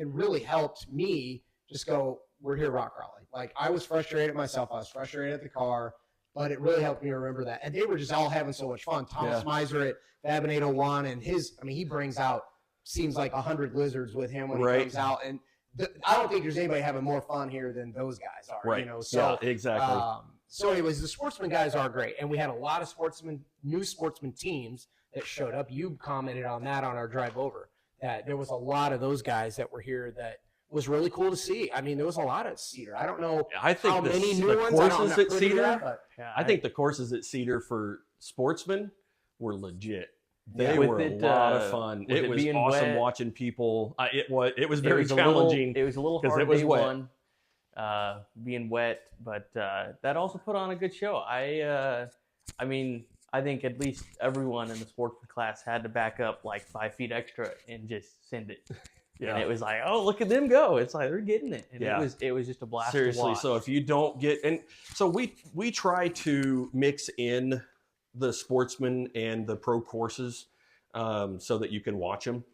really helped me just go, we're here, Rock Raleigh. Like I was frustrated myself, I was frustrated at the car, but it really helped me remember that, and they were just all having so much fun. Thomas Miser at Fabin 801, and he brings out. Seems like 100 lizards with him when he comes out, and I don't think there's anybody having more fun here than those guys are. Right. So yeah, exactly. So, anyways, the sportsman guys are great, and we had a lot of new sportsman teams that showed up. You commented on that on our drive over. That there was a lot of those guys that were here that was really cool to see. I mean, there was a lot at Cedar. I don't know I think how many the new ones. courses at Cedar. But Yeah, I think the courses at Cedar for sportsmen were legit. Yeah. They With were it, a lot of fun. with It it was being awesome wet. watching people. It was very it was challenging. it was a little 'cause hard it was day wet. one, being wet, but that also put on a good show. I mean, I think at least everyone in the sportsman class had to back up like 5 feet extra and just send it. Yeah. And it was like, oh, look at them go! It's like they're getting it, and Yeah. it was just a blast. Seriously. to watch. So if you don't get, and so we try to mix in the sportsman and the pro courses so that you can watch them.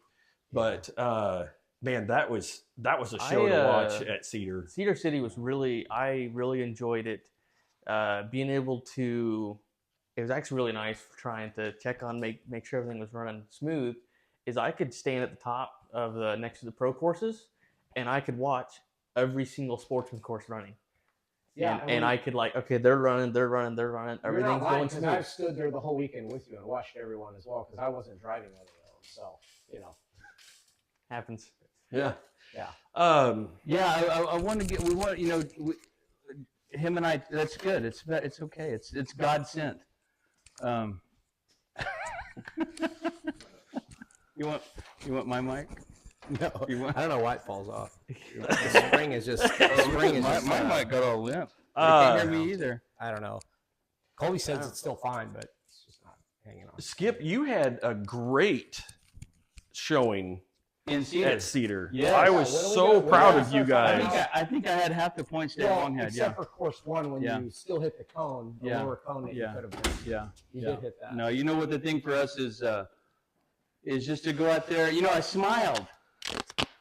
But man, that was a show to watch at Cedar. Cedar City was I really enjoyed it. Being able to, it was actually really nice for trying to check on, make sure everything was running smooth, is I could stand at the top of next to the pro courses and I could watch every single sportsman course running. yeah, And I could okay, they're running, everything's going because smooth. I've stood there the whole weekend with you and watched everyone as well because I wasn't driving any of them. So Happens. Yeah. Yeah. I want to get. We want him and I. That's good. It's okay. It's God sent. You want my mic? No, You want- I don't know why it falls off. The spring is just. my mic got all limp. You can't hear me either. I don't know. Colby says it's still fine, but it's just not hanging on. Skip, you had a great showing In Cedar. at Cedar. Yes. I Yeah, was what do we so do? proud Yeah, of you so far, guys. I think I had half the points that Long had. except Yeah. for course one when Yeah. you still hit the cone, the Yeah. lower cone that Yeah. you could have been. Yeah. You Yeah. did hit that. No, you know what the thing for us is just to go out there. I smiled.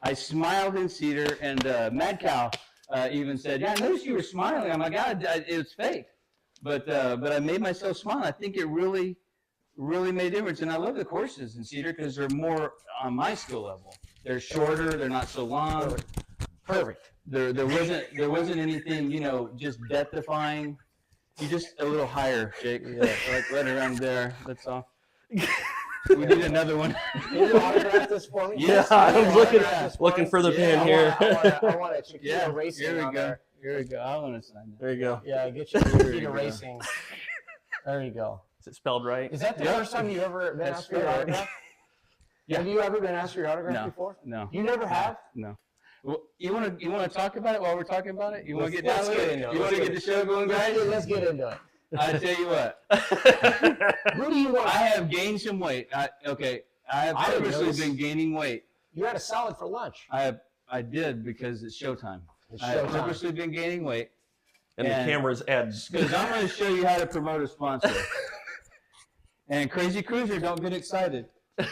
I smiled in Cedar, and Mad Cow even said, "Yeah, I noticed you were smiling." I'm like, "God, it was fake," but I made myself smile. I think it really made a difference, and I love the courses in Cedar because they're more on my skill level. They're shorter. They're not so long. Perfect. There wasn't anything just death defying. You just a little higher, Jake. Yeah, like right around there. That's all. We need another one. Can you autograph this for me? Yeah, Can you I'm autograph looking this for the me? pin here. I want a Chiquita Yeah, Racing here we on go. there. Here we go. I want to sign that. There you go. Yeah, get your Here we Chiquita go. Racing. There you go. Is it spelled right? Is that the first time you've ever been That's asked for your right. autograph? Yeah. Have you ever been asked for your autograph No. before? No. You never have? No. Well, you want to talk about it while we're talking about it? You want to get down Let's with get it? into it. You want to get the show going, guys? Let's get into it. I tell you what. Who do you want? I have gained some weight. I have I didn't purposely notice. been gaining weight. You had a salad for lunch. I did because it's showtime. It's I have showtime. purposely been gaining weight And the camera's ads. because I'm going to show you how to promote a sponsor. And Crazy Cruiser, don't get excited.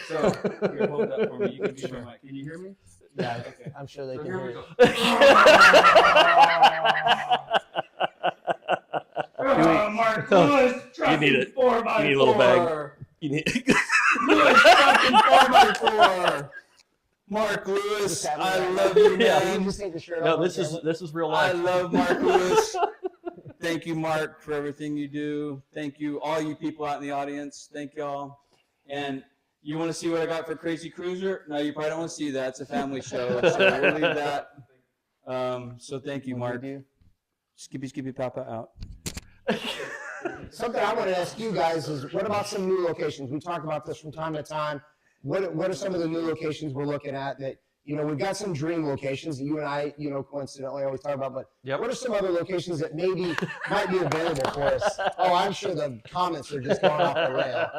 So here, hold that for me. You can be my mic. Can you hear me? Yeah, I'm sure they So can here hear we you. go. Mark Lewis, You need it. 4x4. You need a little bag. You need. Lewis fucking 4x4. Mark Lewis, Just have I it. love you, You man. just take the shirt No, off. this is real I life. love Mark Lewis. Thank you, Mark, for everything you do. Thank you, all you people out in the audience. Thank y'all. And you want to see what I got for Crazy Cruiser? No, you probably don't want to see that. It's a family show, so we'll leave that. So thank you, Mark. Skippy Papa out. Something I want to ask you guys is, what about some new locations? We talk about this from time to time. What are some of the new locations we're looking at that, we've got some dream locations that you and I, coincidentally always talk about, but Yep. what are some other locations that maybe might be available for us? Oh, I'm sure the comments are just going off the rail.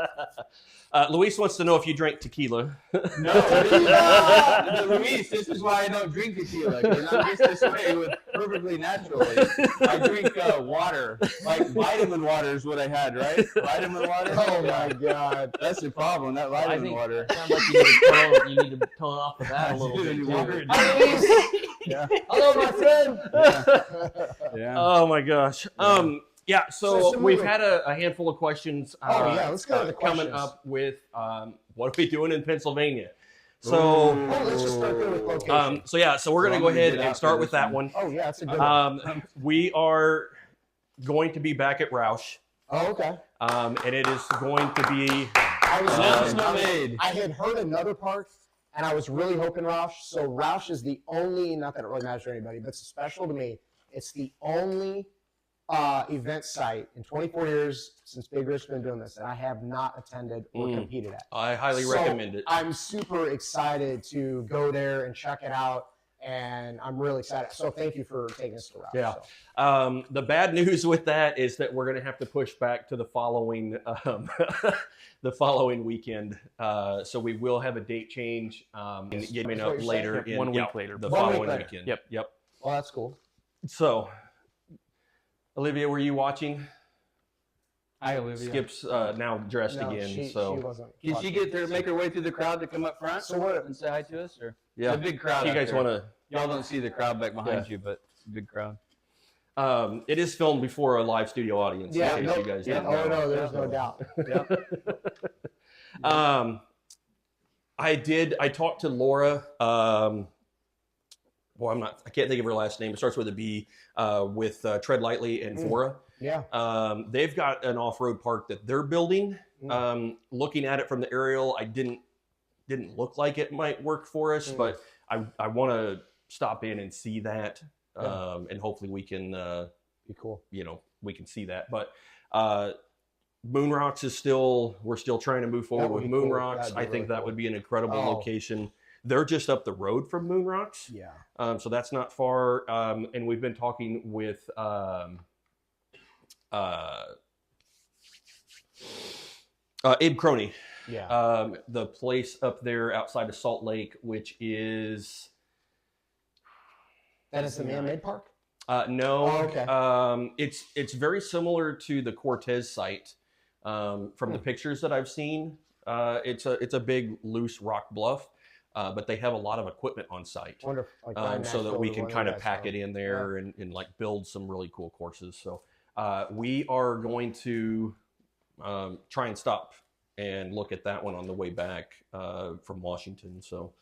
Luis wants to know if you drink tequila. No, Luis, this is why I don't drink tequila, because I'm just this way with perfectly naturally. I drink water, like vitamin water is what I had, right? Vitamin water. Oh my God. That's the problem. That I vitamin think water. sounds like you need to tone off of that a little bit. Too. Yeah. Hello, my friend. Yeah. Oh my gosh. Yeah, So so some we've little- had a handful of questions. Let's go to the coming questions. up with what are we doing in Pennsylvania? So, Oh, let's just start there with location. so we're gonna I'm go gonna ahead get and out start for with this that one. one. Oh, yeah, that's a good one. We are going to be back at Roush, Oh, okay. and it is going to be. Announcement made. I had heard another park, and I was really hoping Roush. So Roush is the only, not that it really matters to anybody, but it's special to me. It's the only event site in 24 years since Big Rich's been doing this that I have not attended or competed at. I highly So recommend it. I'm super excited to go there and check it out, and I'm really excited. So thank you for taking us to Roush. Yeah. So. The bad news with that is that we're going to have to push back to the following the following weekend. So we will have a date change getting what up you're later saying? in 1 week later. the 1 week following later. weekend. Yep. Well, that's cool. So, Olivia, were you watching? Hi, Olivia. Skip's now dressed No, again. she So wasn't. Can she get there, make her way through the crowd to come up front So what? and say hi to us? Or yeah, it's a big crowd. you out guys there. want to? Y'all don't see the crowd back behind Yeah. you, but it's a big crowd. It is filmed before a live studio audience. Yeah, in case you guys didn't oh know. no, there's no doubt. I talked to Laura. I can't think of her last name. It starts with a B. With Tread Lightly and Fora. Yeah. They've got an off-road park that they're building. Looking at it from the aerial, I didn't look like it might work for us, but I want to stop in and see that, and hopefully we can Be cool. we can see that. But Moon Rocks we're still trying to move forward That would with be Moon cool. Rocks. That'd be I think really that cool. would be an incredible Oh. location. They're just up the road from Moon Rocks. Yeah. So that's not far. And we've been talking with Abe Croney, Yeah. the place up there outside of Salt Lake, which is That is the man-made park. no. Oh, okay. It's very similar to the Cortez site from the pictures that I've seen. It's a big loose rock bluff. But they have a lot of equipment on site, Wonderful. Like so that we can kind of pack it in there and like build some really cool courses. So we are going to try and stop and look at that one on the way back from Washington. So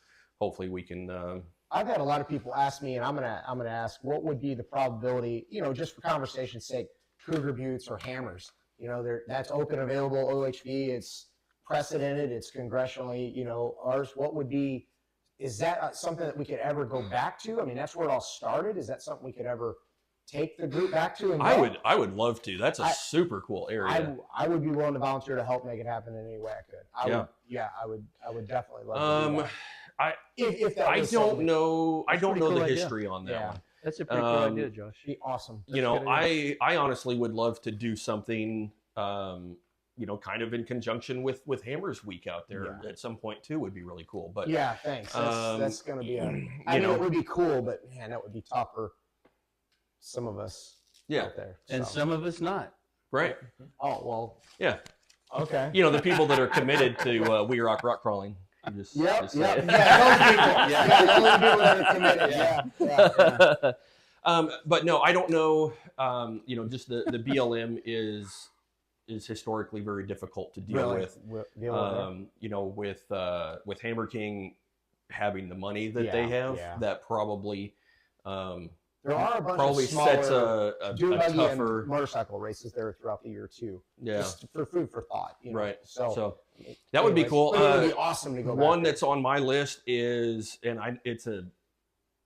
hopefully we can. I've had a lot of people ask me, and I'm gonna ask, what would be the probability, just for conversation's sake, Cougar Buttes or Hammers? That's open, available, OHV. It's precedented. It's congressionally, ours. What would be? Is that something that we could ever go back to? I mean, that's where it all started. Is that something we could ever take the group back to? And I would love to. That's a super cool area. I would be willing to volunteer to help make it happen in any way I could. I would definitely love to do that. I don't know the history on that one. That's a pretty cool idea, Josh. Be awesome. I honestly would love to do something, kind of in conjunction with Hammer's Week out there at some point too. Would be really cool. But yeah, thanks. That's going to be it would be cool, but man, that would be tough for some of us out there. And some of us not. Right. Oh, well. Yeah. Okay. The people that are committed to WERock rock crawling. Just Yeah, those people. Yeah. Those people that are committed. Yeah. But no, I don't know. Just the BLM is historically very difficult to deal with. With Hammer King having the money that they have, that probably there are a bunch probably of smaller sets a tougher and motorcycle races there throughout the year too. Yeah, just for food for thought. Right. So that would be cool. It would be awesome to go. One that's on my list is, it's a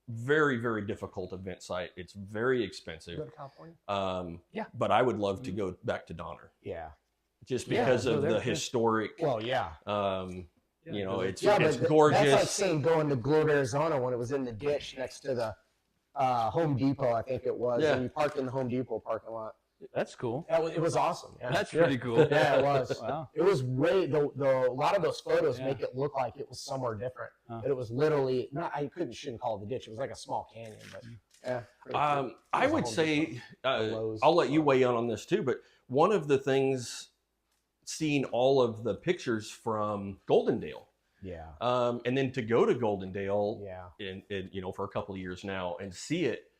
very, very difficult event site. It's very expensive. Go to California? But I would love to go back to Donner. Yeah. Just because of the historic. Well, yeah. It's gorgeous. That's like saying going to Globe, Arizona when it was in the ditch next to the Home Depot, I think it was. Yeah. And you parked in the Home Depot parking lot. That's cool. It was awesome. Yeah. That's pretty cool. Yeah, it was. Wow. It was way a lot of those photos make it look like it was somewhere different. But it was literally shouldn't call it the ditch. It was like a small canyon. But yeah. Cool. I would say I'll let you weigh in on this too. But one of the things, seeing all of the pictures from Goldendale. Yeah. And then to go to Goldendale. Yeah. For a couple of years now and see it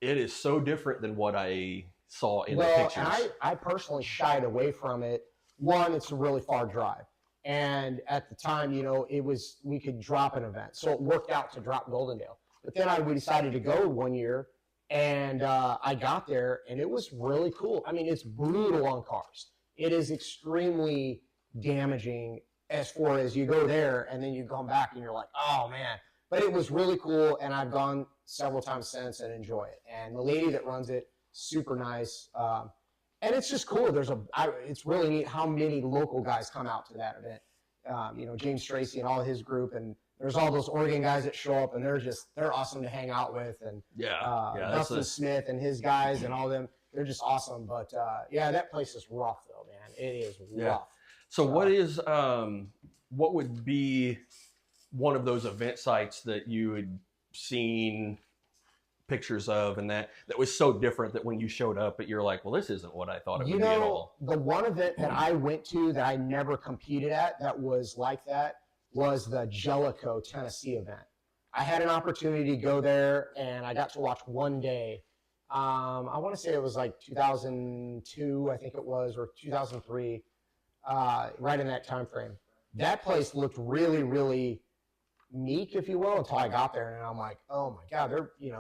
is so different than what I saw in the pictures. And I personally shied away from it. One, it's a really far drive. And at the time, we could drop an event. So it worked out to drop Goldendale. But then we decided to go one year, and I got there, and it was really cool. I mean, it's brutal on cars. It is extremely damaging as far as you go there, and then you come back, and you're like, oh, man. But it was really cool, and I've gone several times since and enjoy it. And the lady that runs it, super nice. And it's just cool. It's really neat how many local guys come out to that event. James Tracy and all his group, and there's all those Oregon guys that show up, and they're awesome to hang out with. And Dustin Smith and his guys and all them, they're just awesome. But that place is rough though, man. It is rough. So what would be one of those event sites that you had seen pictures of and that was so different that when you showed up, you're like, well, this isn't what I thought it would be at all? The one event that I went to that I never competed at that was like that was the Jellicoe, Tennessee event. I had an opportunity to go there, and I got to watch one day. I want to say it was like 2002, I think it was, or 2003, right in that time frame. That place looked really, really meek, if you will, until I got there, and I'm like, oh my God,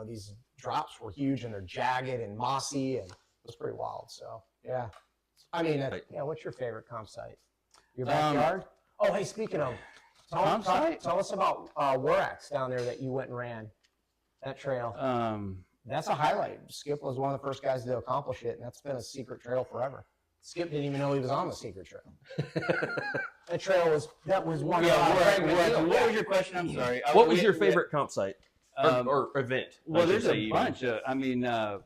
these drops were huge, and they're jagged and mossy, and it was pretty wild. So yeah, I mean, what's your favorite comp site? Your backyard? Oh, hey, speaking of, tell us about WERock down there that you went and ran that trail. That's a highlight. Skip was one of the first guys to accomplish it, and that's been a secret trail forever. Skip didn't even know he was on the secret trail. That trail was one. What was your question? I'm sorry. What was your favorite comp site or event? Well, there's a bunch.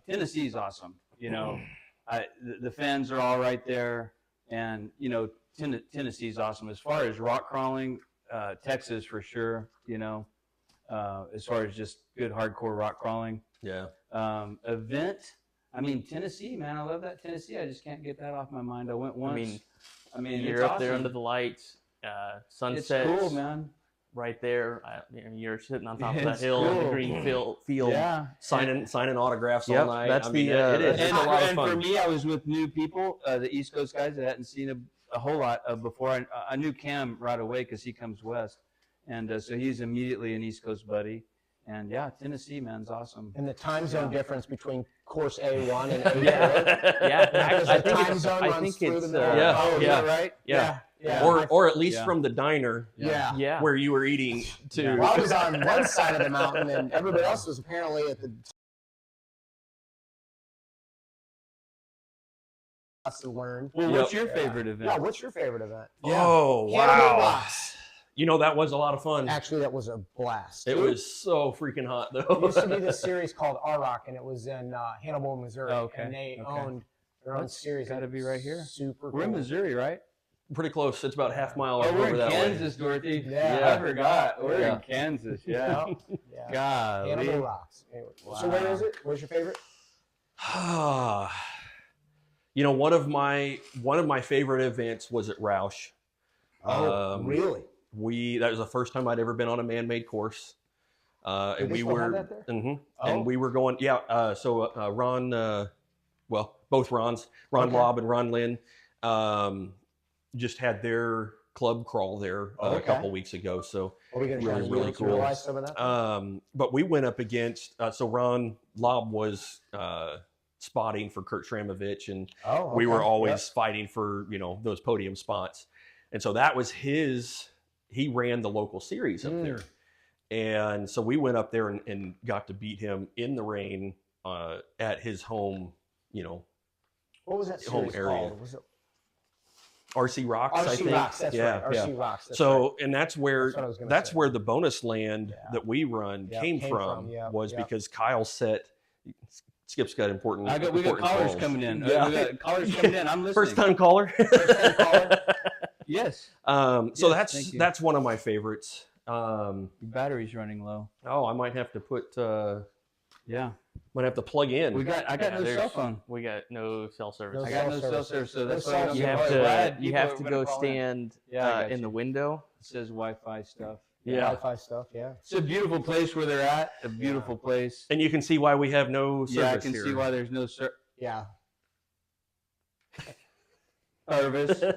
Tennessee's awesome. The fans are all right there, and Tennessee's awesome. As far as rock crawling, Texas for sure. As far as just good hardcore rock crawling. Yeah. Event. Tennessee, man, I love that Tennessee. I just can't get that off my mind. I went once. You're up there under the lights, sunset. It's cool, man. Right there, you're sitting on top of that hill in the green field, signing autographs all night. That's it is. It's a lot of fun. For me, I was with new people, the East Coast guys that I hadn't seen a whole lot of before. I knew Cam right away because he comes west, and so he's immediately an East Coast buddy. And yeah, Tennessee, man's awesome. And the time zone difference between course A1 and A4. Yeah, I think time zone runs through the middle. Yeah, Oh, yeah. right? Yeah. Yeah. Or at least Yeah. from the diner Yeah. Yeah. where you were eating to. Well, I was on one side of the mountain, and everybody else was apparently at the to learn. Well, Yep. what's your favorite event? Yeah, what's your favorite event? Oh, Cannibal wow. Rocks. You know, that was a lot of fun. Actually, that was a blast. It was so freaking hot, We though. used to do this series called RockTech, and it was in Hannibal, Missouri. Oh, okay. And they Okay. owned their own That's series. gotta be right here. Super We're in cool. Missouri, right? Pretty close. It's about a half mile Oh, we're over in that way. Kansas, Dorothy. Yeah. I forgot. We're Yeah. in Kansas. Yeah. Yeah. Golly. Hannibal Rocks. Anyway, So where is it? Where's your favorite? You know, one of my favorite events was at Roush. Really? That was the first time I'd ever been on a man-made course. Did And they we still have were, that there? mhm. Oh. And we were going, Ron, both Rons, Ron Okay. Lobb and Ron Lynn, just had their club crawl there a Okay. couple weeks ago. So, Are we going to try Really, to really cool. realize some of that? but we went up against, so Ron Lobb was spotting for Kurt Shramovich, and we were always fighting for, those podium spots. And so that was he ran the local series up there. And so we went up there and got to beat him in the rain at his home, What was that home series area. called? Was it RC Rocks, I RC think. Rocks? That's yeah, right. yeah. RC Rocks. That's So, right. and that's where That's what I was gonna say. where the bonus land Yeah. that we run Yep, came came from from, yep, was yep. because Kyle set. Skip's got important. we got important callers calls. coming in. Yeah. We got callers coming in. I'm listening. First time caller. First-time caller? Yes. So Yes, thank you. that's one of my favorites. Your battery's running low. I might have to put. Yeah. Might have to plug in. I got no cell phone. We got no cell service. No I got no cell cell service. service, so that's No why I cell don't You get have all to glad you people have are to gonna go call in. stand Yeah, I got in you. the window. It says Wi-Fi stuff. Yeah. Wi-Fi stuff, yeah. It's a beautiful place where they're at. A beautiful place. And you can see why we have no service Yeah, I can here. see why there's no Yeah. service. Did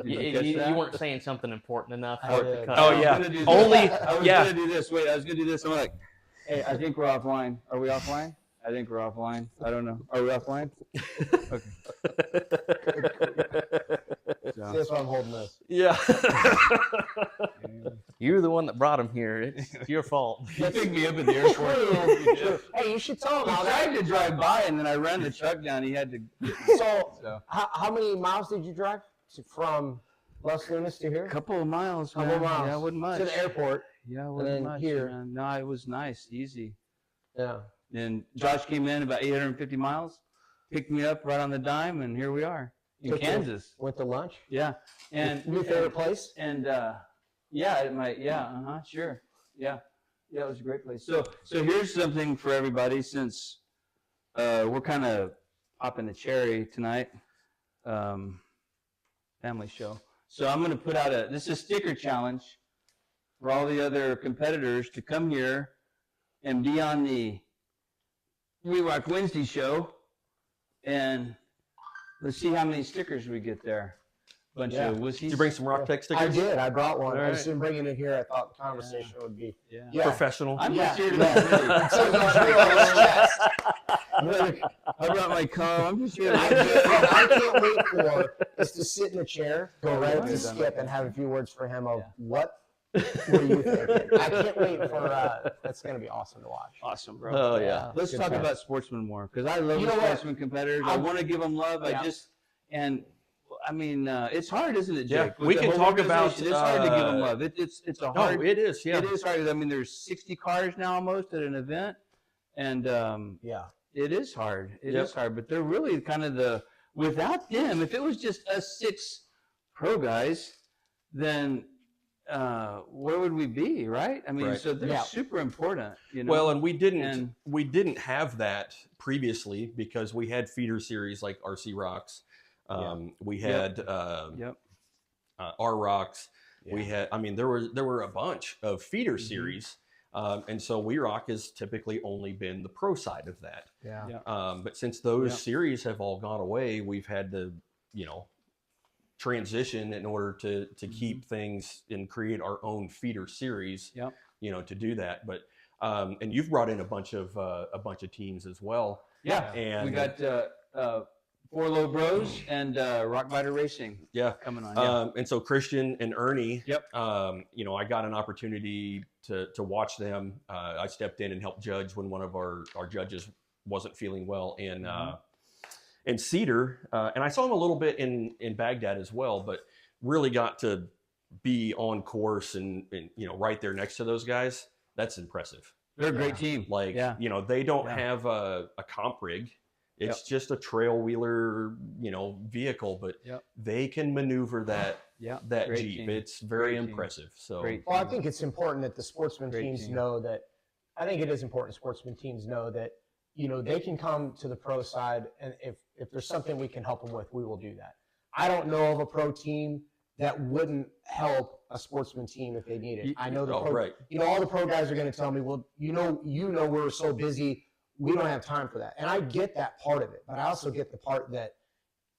You, catch you that? weren't saying something important enough I for it did. to cut. Oh, I was yeah. gonna do this. Only- I was yeah. gonna do this. Wait, I was gonna do this. I'm like, hey, I think we're offline. Are we offline? I think we're offline. I don't know. Are we offline? Okay. So, See, that's why I'm holding this. Yeah. You're the one that brought him here. It's your fault. you picked me up at the airport. Hey, you should tell him He how tried that. to drive by, and then I ran the truck down. He had to. So, how many miles did you drive from Los Lunas to here? A couple of miles, man. Couple miles. Yeah, it wasn't much. To the airport. Yeah, it and wasn't then much. here. Man. No, it was nice, easy. Yeah. And Josh came in about 850 miles, picked me up right on the dime, and here we are in Took you- Kansas. Went to lunch. Yeah, and New favorite place? And sure, yeah, it was a great place. So here's something for everybody, since we're kind of popping the cherry tonight, family show. So I'm going to put out this is a sticker challenge for all the other competitors to come here and be on the WERock Wednesday show, and let's see how many stickers we get there. Bunch Yeah. of wussies. Did you bring some RockTech stickers? I did. I brought one. All I right. just didn't bring it in here. I thought the conversation would be. Yeah. Professional. I'm Yeah. just here to Yeah. be pretty. So you drew on his chest. I brought my car. I'm just here. What I To can't wait for is to sit in a chair, go right up to Yeah. Skip, and have a few words for him of Yeah. what were you thinking? I can't wait for that's going to be awesome to watch. Awesome, bro. Oh yeah. Let's Good talk time. about sportsmen more, because I love You the know what? sportsman competitors. I want to give them love. Yeah. I mean, it's hard, isn't it, Jake? Yeah, With we the can whole talk about, organization, It's hard to give them love. It's a hard. No, it is. Yeah. It is hard. I mean, there's 60 cars now almost at an event, and Yeah. it is hard. It is Yep. hard, but they're really kind of without them, if it was just us 6 pro guys, then where would we be, right? I mean, Right. so they're Yeah. super important, you know. Well, and we didn't And- have that previously because we had feeder series like RC Rocks. We had Yep. R Rocks. We Yeah. had. I mean, there were a bunch of feeder series, and so WERock has typically only been the pro side of that. Yeah. Yeah. But since those Yeah. series have all gone away, we've had to, transition in order to keep things and create our own feeder series. Yep. to do that. But and you've brought in a bunch of teams as well. Yeah, and we got Four Low Bros and Rock Biter Racing. Yeah, coming on. Yeah. And so Christian and Ernie. Yep. I got an opportunity to watch them. I stepped in and helped judge when one of our judges wasn't feeling well in Cedar, and I saw him a little bit in Baghdad as well, but really got to be on course and right there next to those guys. That's impressive. They're a great team. Like, they don't have a comp rig. It's just a trail wheeler, vehicle, but they can maneuver that Jeep. Team. It's very impressive. So, well, I think it's important that the sportsman teams know that. I think it is important sportsman teams know that they can come to the pro side, and if there's something we can help them with, we will do that. I don't know of a pro team that wouldn't help a sportsman team if they need it. I know all the pro guys are going to tell me, well, we're so busy, we don't have time for that. And I get that part of it, but I also get the part that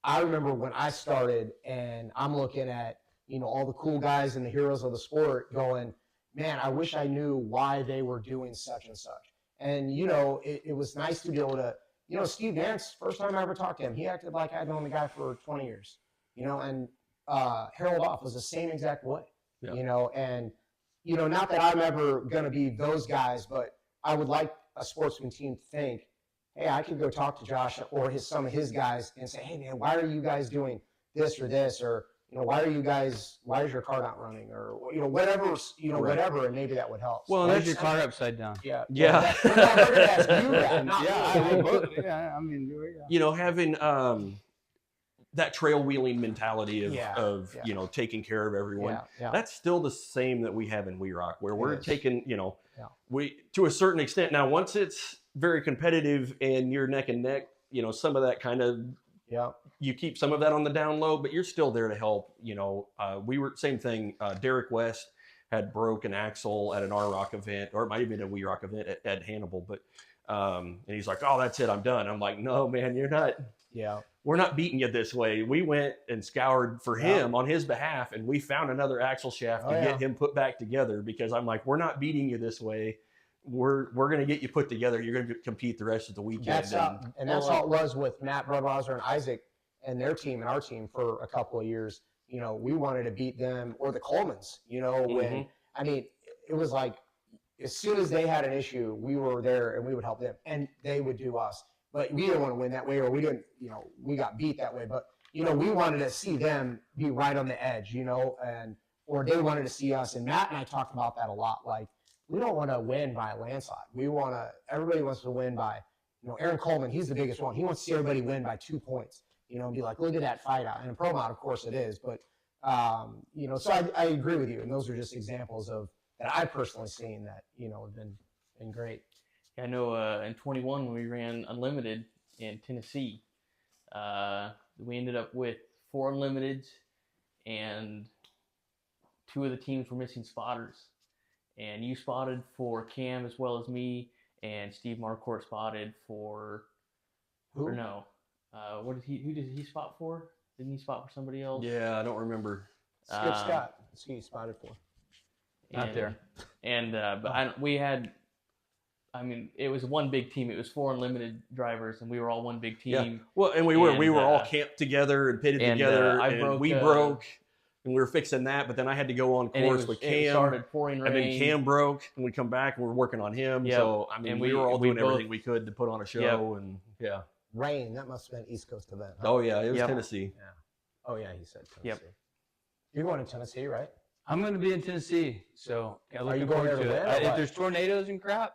I remember when I started and I'm looking at, all the cool guys and the heroes of the sport going, man, I wish I knew why they were doing such and such. And, it was nice to be able to, Steve Nance, first time I ever talked to him, he acted like I'd known the guy for 20 years, and Harold Off was the same exact way, and, not that I'm ever going to be those guys, but I would like a sportsman team to think, hey, I could go talk to Josh or some of his guys and say, hey, man, why are you guys doing this or this? Or, why is your car not running? Or, whatever, whatever, and maybe that would help. Well, there's your car upside down. Yeah. Yeah. We're going to ask you that, not having that trail wheeling mentality of taking care of everyone. That's still the same that we have in WERock, where we're taking, we to a certain extent. Now, once it's very competitive and you're neck and neck, some of that kind of you keep some of that on the down low, but you're still there to help. We were same thing. Derek West had broke an axle at an RockTech event, or it might have been a WERock event at Hannibal, but and he's like, oh, that's it, I'm done. I'm like, no, man, you're not. Yeah. We're not beating you this way. We went and scoured for him on his behalf, and we found another axle shaft to get him put back together, because I'm like, we're not beating you this way. We're going to get you put together. You're going to compete the rest of the weekend. That's how it was with Matt Brudweiser and Isaac and their team and our team for a couple of years. We wanted to beat them or the Colemans, when, it was like, as soon as they had an issue, we were there and we would help them, and they would do us. But we didn't want to win that way, or we didn't, we got beat that way. But, we wanted to see them be right on the edge, or they wanted to see us. And Matt and I talked about that a lot. Like, we don't want to win by a landslide. Everybody wants to win by, Aaron Coleman, he's the biggest one. He wants to see everybody win by 2 points, and be like, look at that fight out. And in pro mod, of course it is. But, so I agree with you. And those are just examples of that I've personally seen that, have been great. I know in 21 when we ran Unlimited in Tennessee, we ended up with 4 Unlimiteds, and 2 of the teams were missing spotters. And you spotted for Cam as well as me, and Steve Marcourt spotted for who? Or no. Who did he spot for? Didn't he spot for somebody else? Yeah, I don't remember. Skip Scott. That's who he spotted for. Not there. And we had. It was one big team. It was 4 Unlimited drivers, and we were all one big team. Yeah. Well, and we were all camped together and pitted together, and we broke, and we were fixing that. But then I had to go on course with Cam. It started pouring rain. And then Cam broke, and we come back, and we're working on him. Yep. So, we were all doing everything we could to put on a show, and Rain, that must have been East Coast event. Huh? Oh, yeah, it was Tennessee. Yeah. Oh, yeah, he said Tennessee. Yep. You're going to Tennessee, right? I'm going to be in Tennessee, so are you going there to win? If there's tornadoes and crap,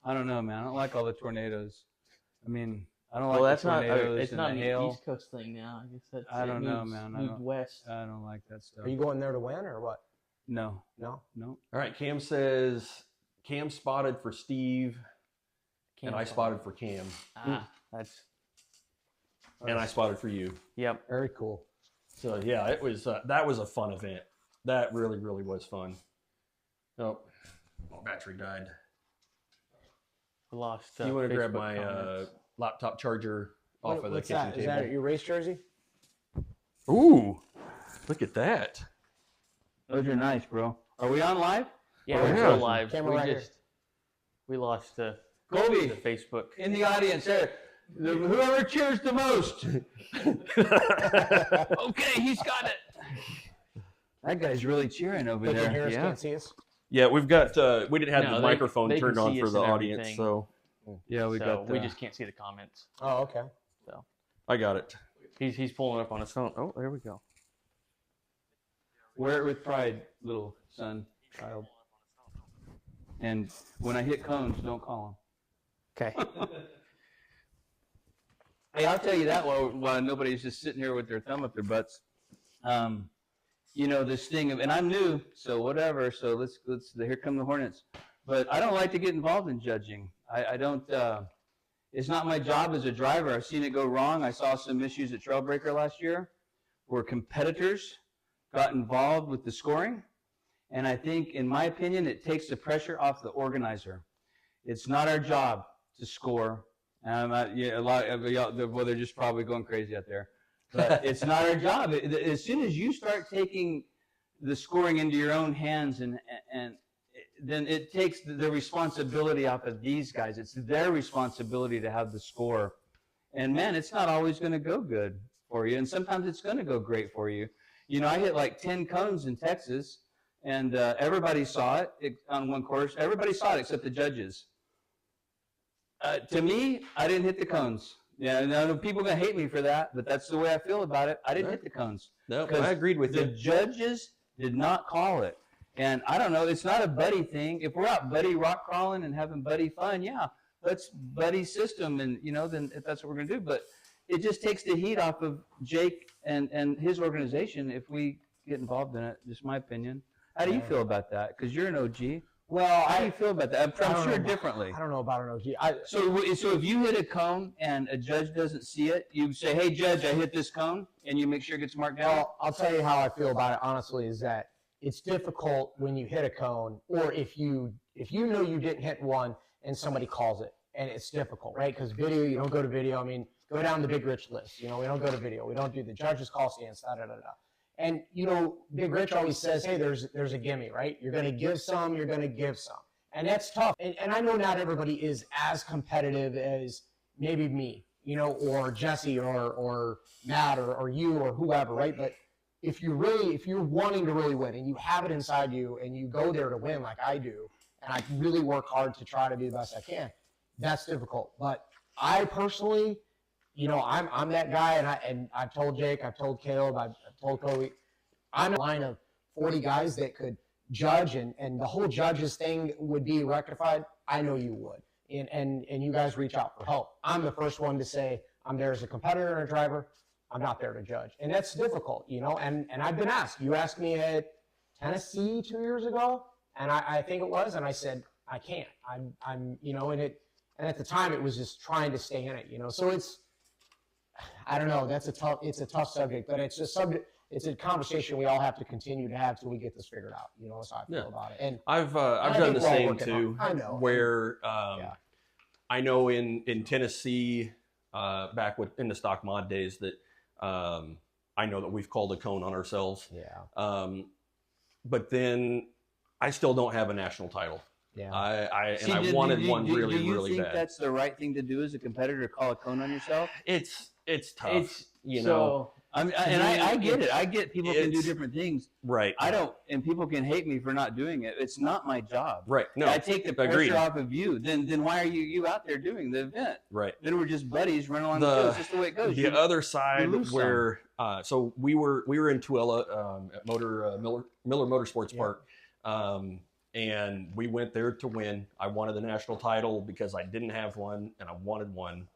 I don't know, man. I don't like all the tornadoes. I don't like the tornadoes. It's not an hail. East Coast thing now. I guess that's. I don't know, man. Moved west. I don't like that stuff. Are you going there to win or what? No. No. All right. Cam says Cam spotted for Steve, and I spotted for Cam. That's. And I spotted for you. Yep. Very cool. So yeah, it was. That was a fun event. That really, really was fun. Oh, battery died. Lost. You want to grab Facebook my comments. laptop charger off of the What's kitchen that? table? Is that your race jersey? Ooh, look at that. Those are nice, bro. Are we on live? Yeah, Or we're yeah. still live. Camera right here. We lost Colby, the Facebook. in the audience there, whoever cheers the most. Okay, he's got it. That guy's really cheering over They can there. hear us, Yeah. can't see us. Yeah, we've got. We didn't have No, the they- microphone they turned can on see for us the and audience, everything. so Yeah, we So got we just can't see the comments. Oh, okay. I got it. He's pulling up on his phone. Oh, there we go. Wear it with pride, little son, child. And when I hit cones, don't call Okay. him. Hey, I'll tell you that while nobody's just sitting here with their thumb up their butts. You know, this thing of, and I'm new, so whatever. So let's here come the Hornets. But I don't like to get involved in judging. I don't. It's not my job as a driver. I've seen it go wrong. I saw some issues at Trailbreaker last year where competitors got involved with the scoring. And I think, in my opinion, it takes the pressure off the organizer. It's not our job to score. Yeah, a lot of y'all, well, they're just probably going crazy out there. But it's not our job. As soon as you start taking the scoring into your own hands, and then it takes the responsibility off of these guys. It's their responsibility to have the score. And man, it's not always going to go good for you. And sometimes it's going to go great for you. You know, I hit like 10 cones in Texas, and everybody saw it on one course. Everybody saw it except the judges. To me, I didn't hit the cones. Yeah, no, people are going to hate me for that, but that's the way I feel about it. I didn't hit the cones. No, Because I agreed with the you. judges did not call it. And I don't know, it's not a buddy thing. If we're out buddy rock crawling and having buddy fun, yeah, let's buddy system, and you know, then if that's what we're going to do. But it just takes the heat off of Jake and his organization if we get involved in it. Just my opinion. How do you feel about that? Because you're an OG. Well, How do you feel about that? I I'm don't sure know. differently. I don't know about an OG. So if you hit a cone and a judge doesn't see it, you say, "Hey, judge, I hit this cone," and you make sure it gets marked down. Well, I'll tell you how I feel about it, honestly, is that it's difficult when you hit a cone, or if you know you didn't hit one and somebody calls it, and it's difficult, right? Because video, you don't go to video. I mean, go down the Big Rich list. You know, we don't go to video. We don't do the judges call stance, da-da-da-da. And, you know, Big Rich always says, hey, there's a gimme, right? You're going to give some, you're going to give some. And that's tough. And I know not everybody is as competitive as maybe me, you know, or Jesse or Matt or you or whoever, right? But if you're wanting to really win and you have it inside you and you go there to win like I do, and I really work hard to try to do the best I can, that's difficult. But I personally, you know, I'm that guy, and I've told Jake, I've told Caleb, I've told Kobe, I'm a line of 40 guys that could judge, and the whole judges thing would be rectified. I know you would, and you guys reach out for help. I'm the first one to say I'm there as a competitor and a driver. I'm not there to judge, and that's difficult, you know. And I've been asked. You asked me at Tennessee 2 years ago, and I think it was, and I said I can't. I'm you know, and at the time it was just trying to stay in it, you know. So I don't know. It's a tough subject, but it's a subject. It's a conversation we all have to continue to have till we get this figured out. You know, that's how I feel about it. And I've I done think the we're all same working too. on it. I know. Where Yeah. I know in Tennessee, back in the stock mod days, that I know that we've called a cone on ourselves. Yeah. But then I still don't have a national title. Yeah. I See, wanted one do really, you really think bad. that's the right thing to do as a competitor, to call a cone on yourself? It's tough. It's you so, know. I get it. I get people can do It's- different things. Right. I don't, and people can hate me for not doing it. It's not my job. Right. No. I take the pressure agreed. off of you. Then why are you out there doing the event? Right. Then we're just buddies running along the field. It's just the way it goes. The other side lose where so we were in Tooele at Miller Motorsports Yeah. Park, and we went there to win. I wanted the national title because I didn't have one and I wanted one,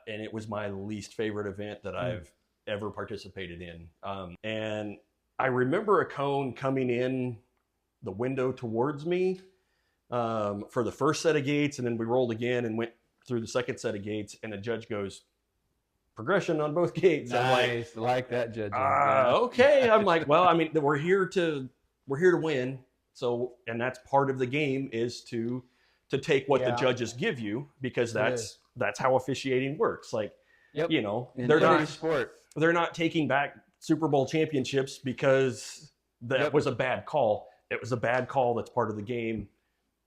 and it was my least favorite event that I've ever participated in. And I remember a cone coming in the window towards me for the first set of gates, and then we rolled again and went through the second set of gates, and the judge goes, progression on both gates. Nice. I like that, Judge. Okay. I'm like, well, I mean, we're here to win. So, and that's part of the game is to take what the Yeah. judges give you, because It is. that's how officiating works. Like, Yep. you know, In they're every not sport. taking back Super Bowl championships because that Yep. was a bad call. it was a bad call. That's part of the game.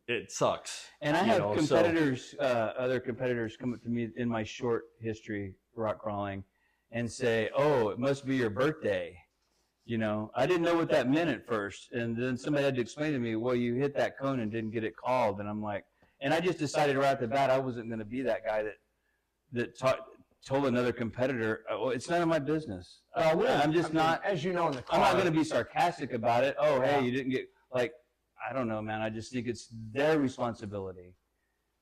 It sucks. And I you have know, competitors, other competitors come up to me in my short history rock crawling and say, "Oh, it must be your birthday." You know, I didn't know what that meant at first. And then somebody had to explain to me, well, you hit that cone and didn't get it called. And I'm like, and I just decided right off the bat I wasn't going to be that guy that told another competitor, oh, it's none of my business. I'm just not, as you know, in the car. I'm not going to be sarcastic about it. Oh, hey, you didn't get, like, I don't know, man. I just think it's their responsibility.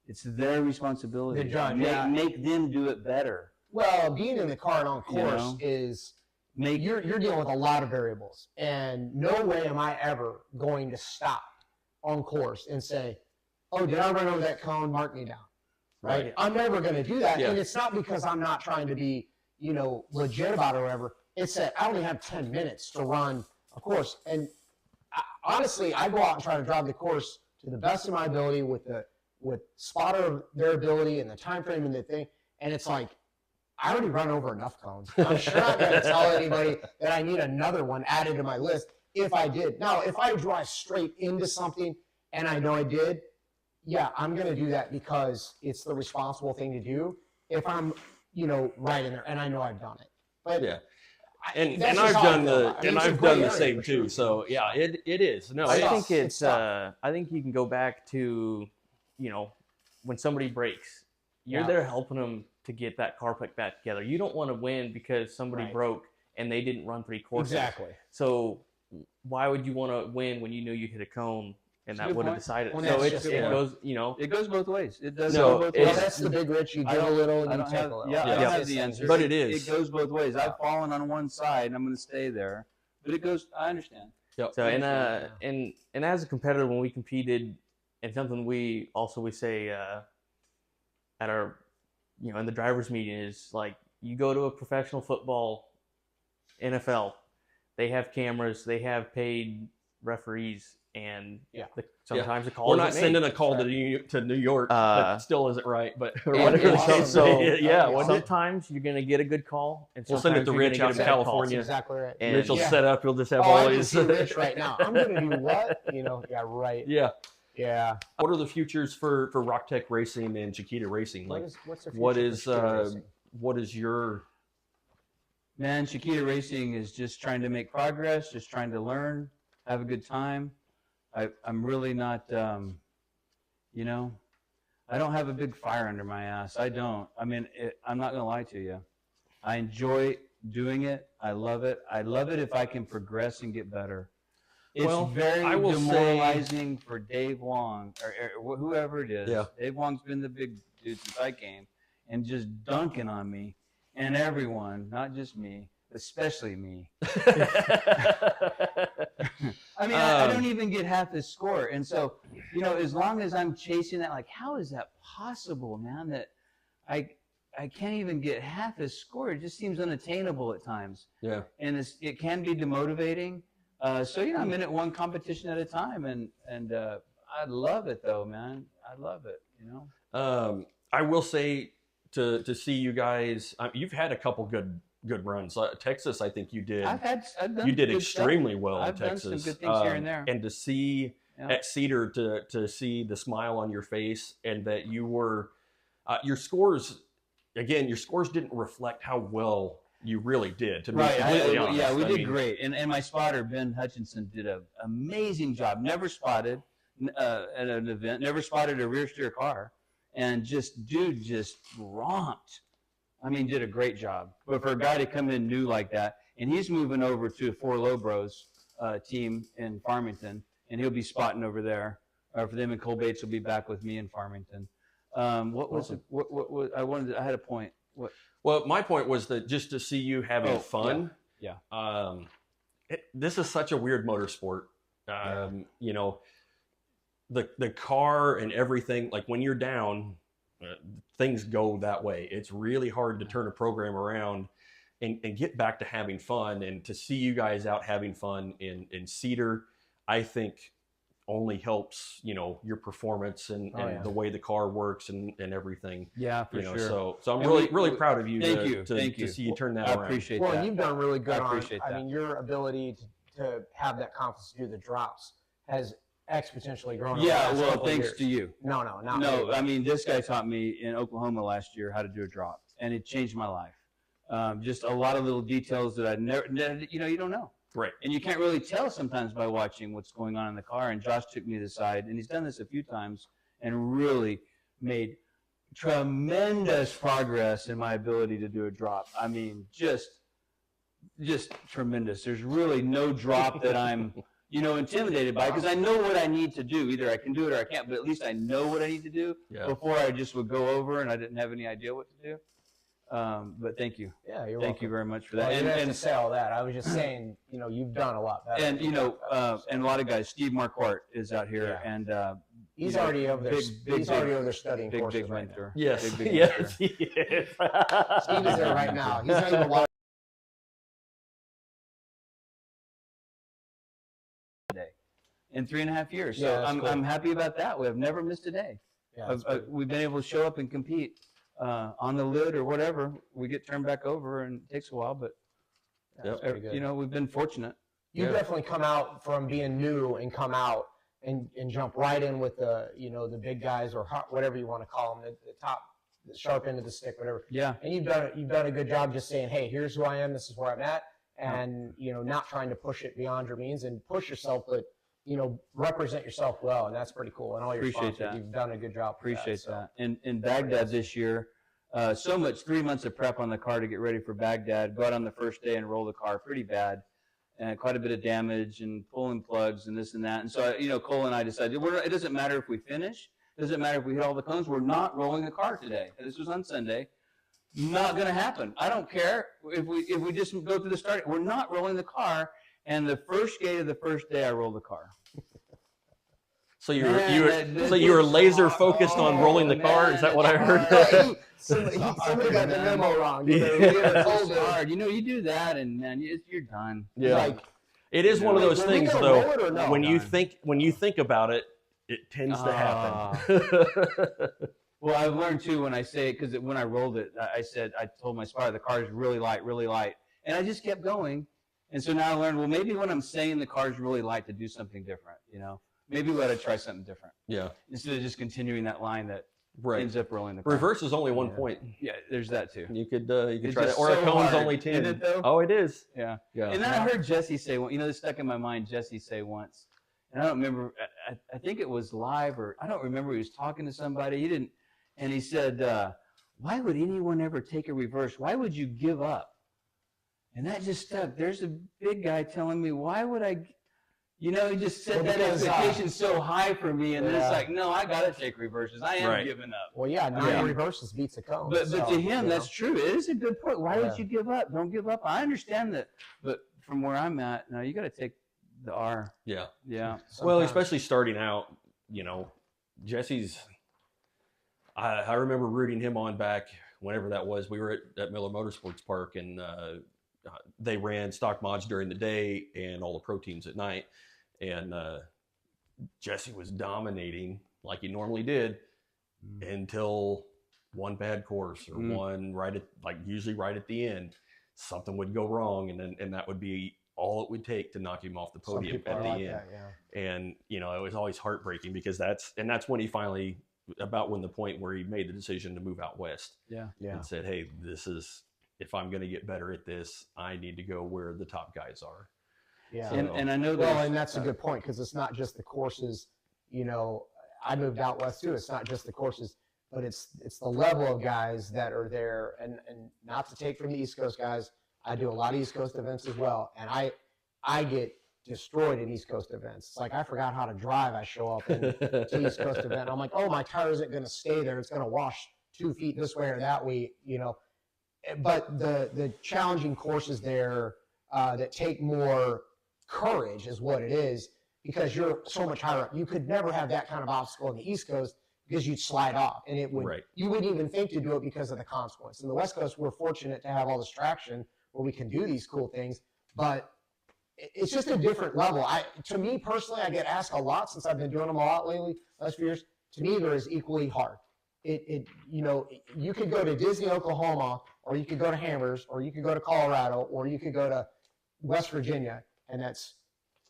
It's their responsibility. The judge, make them do it better. Well, being in the car and on course know? is you're dealing with a lot of variables, and no way am I ever going to stop on course and say, "Oh, did I run over that cone? Mark me down." Right? I'm never going to do that, and it's not because I'm not trying to be, legit about it or whatever. It's that I only have 10 minutes to run a course, and honestly, I go out and try to drive the course to the best of my ability with spotter variability and the time frame and the thing, and it's like, I already run over enough cones. I'm sure I'm going to tell anybody that I need another one added to my list if I did. Now, if I drive straight into something and I know I did, yeah, I'm going to do that because it's the responsible thing to do if I'm, right in there and I know I've done it. But yeah. And I've done the same too. So yeah, it is. No, I think it's I think you can go back to, when somebody breaks, you're there helping them to get that car put back together. You don't want to win because somebody broke and they didn't run 3 courses. Exactly. So why would you want to win when you knew you hit a cone and that would have decided? Well, so it goes, It goes both ways. It does No, go both ways. Well, that's the big rich. You give a little and you take a little. I don't have the answer. But it is. It goes both ways. I've fallen on one side and I'm going to stay there. But it goes, I understand. Yep. So and as a competitor, when we competed, and something we say at our, in the drivers' meeting is like, you go to a professional football, NFL, they have cameras, they have paid referees, and sometimes the call. We're not sending a call to New York. That still isn't right, but or whatever. Sometimes you're gonna get a good call, and we'll send it to Rich out in California. That's exactly right. And Rich will set up. He'll just have all I can these. see Rich right now. I'm gonna do what? Yeah, right. Yeah. What are the futures for RockTech Racing and Chiquita Racing? Like, what's the what future is for Chiquita Racing? what is your Man, Chiquita Racing is just trying to make progress, just trying to learn, have a good time. I'm really not, I don't have a big fire under my ass. I don't. I mean, I'm not going to lie to you. I enjoy doing it. I love it. I love it if I can progress and get better. It's very demoralizing for Dave Wong or whoever it is. Yeah. Dave Wong's been the big dude since I came and just dunking on me and everyone, not just me, especially me. I mean, I don't even get half his score. And so, as long as I'm chasing that, like, how is that possible, man, that I can't even get half his score? It just seems unattainable at times. Yeah. And it can be demotivating. So, I'm in it one competition at a time. And I love it, though, man. I love it, I will say to see you guys, you've had a couple good runs. Texas, I think you did. I've done you did good extremely stuff. well in I've Texas. done some good things here and there. And to see at Cedar, to see the smile on your face, and that you were, your scores didn't reflect how well you really did. To be completely honest, yeah, we did great. And my spotter Ben Hutchinson did an amazing job. Never spotted at an event. Never spotted a rear steer car, and just romped. I mean, did a great job. But for a guy to come in new like that, and he's moving over to a Four Low Bros team in Farmington, and he'll be spotting over there. For them, and Cole Bates will be back with me in Farmington. What was it? What I had a point. What? Well, my point was that just to see you having fun. Yeah. This is such a weird motorsport. The car and everything. Like when you're down, things go that way. It's really hard to turn a program around and get back to having fun. And to see you guys out having fun in Cedar, I think only helps, your performance and the way the car works and everything. Yeah, for sure. So I'm really proud of you. Thank you. To see you turn that around. I appreciate well, that. Well, you've done really good I appreciate that. I mean, your ability to have that confidence to do the drops has exponentially grown. over the Yeah, last well, couple of thanks years. to you. No, not No, me. I mean, this guy taught me in Oklahoma last year how to do a drop, and it changed my life. Just a lot of little details that I never, you don't know. Right. And you can't really tell sometimes by watching what's going on in the car. And Josh took me to the side, and he's done this a few times, and really made tremendous progress in my ability to do a drop. I mean, just tremendous. There's really no drop that I'm, intimidated by, because I know what I need to do. Either I can do it or I can't, but at least I know what I need to do. Yeah. Before I just would go over and I didn't have any idea what to do. But thank you. Yeah, you're Thank you very much for that. Well, you didn't have and to say all that. I was just saying, you've done a lot better. and and a lot of guys. Steve Marquardt is out here, Yeah. and he's already over there. big, already over there studying big courses right now. mentor. Yes. Big Yes. mentor. He is. Steve is there right now. He's not even watching. In 3.5 years. So Yeah, that's cool. I'm happy about that. We have never missed a day. Yeah, We've been able to show up and compete on the lid or whatever. We get turned back over, and it takes a while, but that's pretty good. we've been fortunate. You Yeah. definitely come out from being new and come out and jump right in with the the big guys or whatever you want to call them, the top, the sharp end of the stick, whatever. Yeah. And you've done a good job just saying, hey, here's who I am, this is where I'm at, and not trying to push it beyond your means and push yourself, but represent yourself well, and that's pretty cool. And all your Appreciate sponsors, that. you've done a good job. with Appreciate so. that. In Baghdad this year, so much 3 months of prep on the car to get ready for Baghdad. Go out on the first day and roll the car pretty bad, and quite a bit of damage and pulling plugs and this and that. And so Cole and I decided it doesn't matter if we finish, it doesn't matter if we hit all the cones. We're not rolling the car today. This was on Sunday. Not going to happen. I don't care if we just go through the start. We're not rolling the car. And the first gate of the first day, I rolled the car. So you were laser focused on rolling the car. Is that what I heard? Somebody got the memo wrong. It's hard. You do that, and man, you're done. Yeah. Like, It is one of those Were we things, gonna though. roll it or no? When you think about it, it tends to happen. Well, I've learned too when I say it, because when I rolled it, I told my spotter the car is really light, and I just kept going. And so now I learned, well, maybe when I'm saying the car is really light, to do something different. Maybe we ought to try something different Yeah. instead of just continuing that line that Right. ends up rolling the car. Reverse is only 1 point. Yeah, there's that too. You could It's try that. just Or a so cone's hard, only 10. isn't it, though? Oh, it is. Yeah. Yeah. And then I heard Jesse say, this stuck in my mind, Jesse say once, and I don't remember, I think it was live, or I don't remember, he was talking to somebody, he didn't, and he said, why would anyone ever take a reverse? Why would you give up? And that just stuck. There's a big guy telling me, why would I, he just set that expectation so high for me, and then it's like, no, I got to take reverses. I am giving up. Well, yeah, 9 reverses beats a cone. But to him, that's true. It is a good point. Why would you give up? Don't give up. I understand that. But from where I'm at, now you got to take the R. Yeah. Yeah. Well, Sometimes. especially starting out, Jesse's. I remember rooting him on back whenever that was. We were at Miller Motorsports Park, and they ran stock mods during the day and all the pro teams at night. And Jesse was dominating like he normally did until one bad course or one usually right at the end, something would go wrong, and that would be all it would take to knock him off the podium at the end. That, yeah. And it was always heartbreaking, because that's when he finally, about when the point where he made the decision to move out west. Yeah. And said, hey, if I'm going to get better at this, I need to go where the top guys are. Yeah. And I know Well, and that's a good point, because it's not just the courses. I moved out west too. It's not just the courses, but it's the level of guys that are there. And not to take from the East Coast guys, I do a lot of East Coast events as well, and I get destroyed at East Coast events. It's like I forgot how to drive. I show up to East Coast event. I'm like, oh, my tire isn't going to stay there. It's going to wash 2 feet this way or that way. But the challenging courses there that take more courage is what it is, because you're so much higher up. You could never have that kind of obstacle on the East Coast, because you'd slide off, and you wouldn't even think to do it because of the consequence. In the West Coast, we're fortunate to have all this traction where we can do these cool things, but it's just a different level. To me personally, I get asked a lot, since I've been doing them a lot lately, last few years. To me, they're as equally hard. You could go to Disney, Oklahoma, or you could go to Hammers, or you could go to Colorado, or you could go to West Virginia, and that's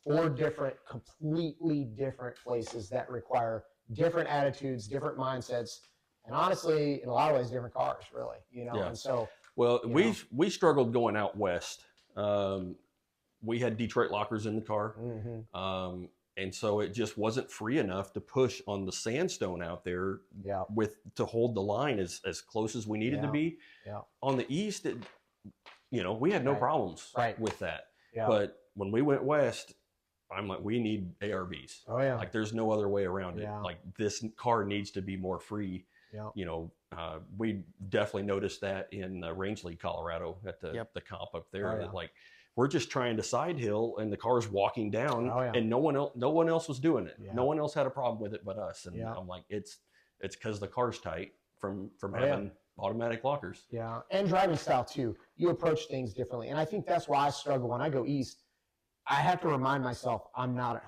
4 different, completely different places that require different attitudes, different mindsets, and honestly, in a lot of ways, different cars, really. Yeah. And so. Well, we struggled going out west. We had Detroit lockers in the car. Mm-hmm. And so it just wasn't free enough to push on the sandstone out there Yeah. to hold the line as close as we needed to be. Yeah. On the east, we had no problems with that. Yeah. But when we went west, I'm like, we need ARBs. Oh yeah. Like there's no other way around it. Yeah. Like this car needs to be more free. Yeah. We definitely noticed that in Rangeley, Colorado at the comp up there. Oh, yeah. That, like, we're just trying to side hill and the car's walking down and no one else was doing it. Yeah. No one else had a problem with it but us. And I'm like, it's because the car's tight from having automatic lockers. Yeah. And driving style too. You approach things differently. And I think that's why I struggle when I go east. I have to remind myself I'm not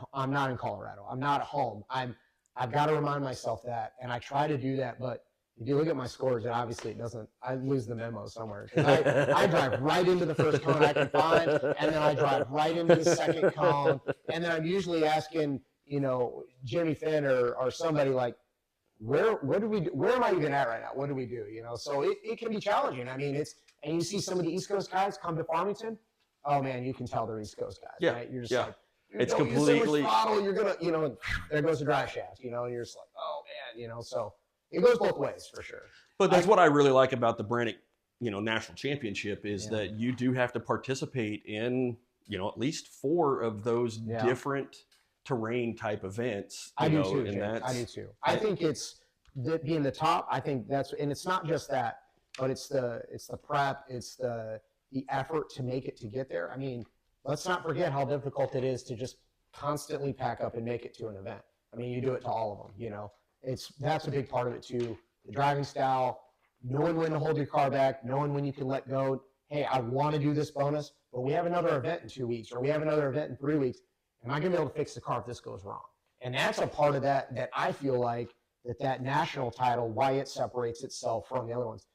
in Colorado. I'm not at home. I've got to remind myself that. And I try to do that, but if you look at my scores, and obviously it doesn't, I lose the memo somewhere. I drive right into the first cone I can find, and then I drive right into the second cone, and then I'm usually asking, Jimmy Finn or somebody like, where am I even at right now? What do we do? So it can be challenging. I mean, and you see some of the East Coast guys come to Farmington. Oh man, you can tell they're East Coast guys. Yeah. Right? You're just like, it's don't completely. use so much throttle, you're gonna, there goes the drive shaft. And you're just like, oh man, so. It goes both ways for sure. But that's what I really like about the Brannick, national championship is that you do have to participate in, at least 4 of those different terrain type events. I do too, Jake. I do too. I think it's being the top. I think and it's not just that, but it's the prep, it's the effort to make it to get there. I mean, let's not forget how difficult it is to just constantly pack up and make it to an event. I mean, you do it to all of them, That's a big part of it too. The driving style, knowing when to hold your car back, knowing when you can let go. Hey, I want to do this bonus, but we have another event in 2 weeks, or we have another event in 3 weeks. Am I going to be able to fix the car if this goes wrong? And that's a part of that I feel like that national title, why it separates itself from the other ones.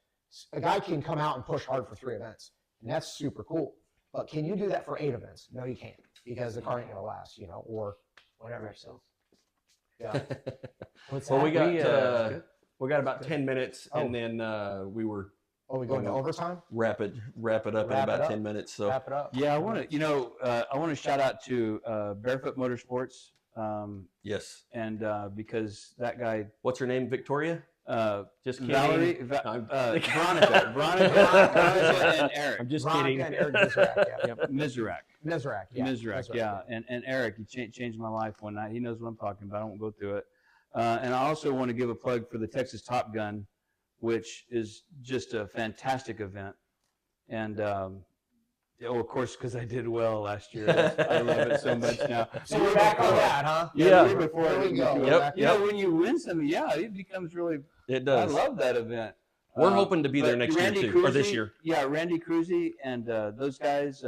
A guy can come out and push hard for 3 events, and that's super cool. But can you do that for 8 events? No, you can't, because the car ain't going to last, or whatever. So. Yeah. Well, we got about 10 minutes, and then we were. Oh, we going to overtime? Wrap it up in about 10 minutes. So wrap it up. Yeah, I want to shout out to Barefoot Motorsports. Yes. And because that guy. What's her name? Victoria. Just kidding. Valerie. Veronica, and Eric. I'm just Veronica kidding. And Eric Mizrak, Mizrak, yeah. And Eric, he changed my life one night. He knows what I'm talking about. I won't go through it. And I also want to give a plug for the Texas Top Gun, which is just a fantastic event. And of course, because I did well last year. I love it so much now. So we're back on that, huh? Yeah. There we go. Yep. When you win something, it becomes really. It does. I love that event. We're hoping to be there next year too, or this year. Yeah, Randy Cruzy and those guys.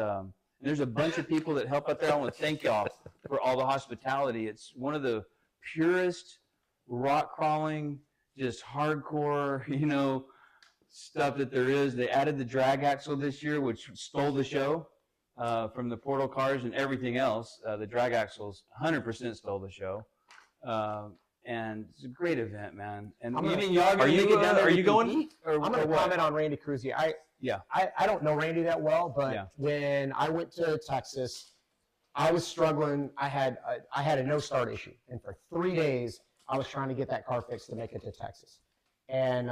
There's a bunch of people that help out there. I want to thank y'all for all the hospitality. It's one of the purest rock crawling, just hardcore, stuff that there is. They added the drag axle this year, which stole the show from the Portal cars and everything else. The drag axles 100% stole the show. And it's a great event, man. And Are you going? I'm going to comment on Randy Cruzy. I don't know Randy that well, but when I went to Texas, I was struggling. I had a no-start issue, and for 3 days, I was trying to get that car fixed to make it to Texas. And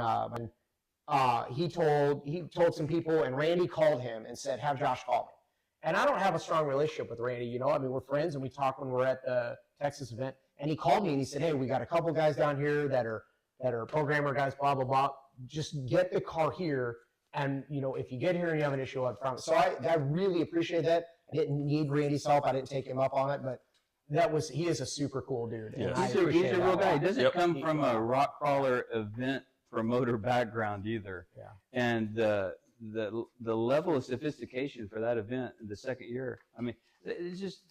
he told some people, and Randy called him and said, "Have Josh call me." And I don't have a strong relationship with Randy. I mean, we're friends, and we talk when we're at the Texas event. And he called me and he said, "Hey, we got a couple guys down here that are programmer guys, blah blah blah. Just get the car here, and if you get here and you have an issue, I promise." So I really appreciate that. I didn't need Randy's help. I didn't take him up on it, but he is a super super dude. Yeah. He's a real guy. He doesn't come from a rock crawler event promoter background either. Yeah. And the level of sophistication for that event in the second year, I mean, they just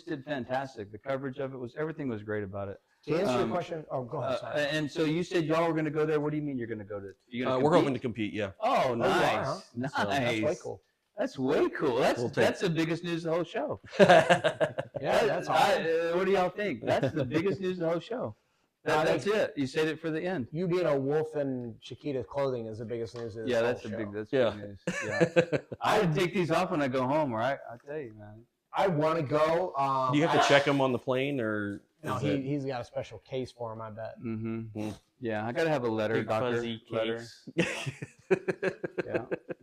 did fantastic. The coverage of it everything was great about it. To answer your question, go ahead. Sorry. And so you said y'all were going to go there. What do you mean you're going to go to? We're hoping to compete. Yeah. Oh, nice, nice. That's way cool. That's way cool. That's the biggest news of the whole show. Yeah, that's awesome. What do y'all think? That's the biggest news of the whole show. That's it. You saved it for the end. You being a wolf in Chiquita's clothing is the biggest news of this whole show. Big news. Yeah. I take these off when I go home, right? I'll tell you, man. I want to go. Do you have to check them on the plane, or No, he's got a special case for him, I bet. Mm-hmm. Yeah, I got to have a letter, Big doctor. fuzzy case.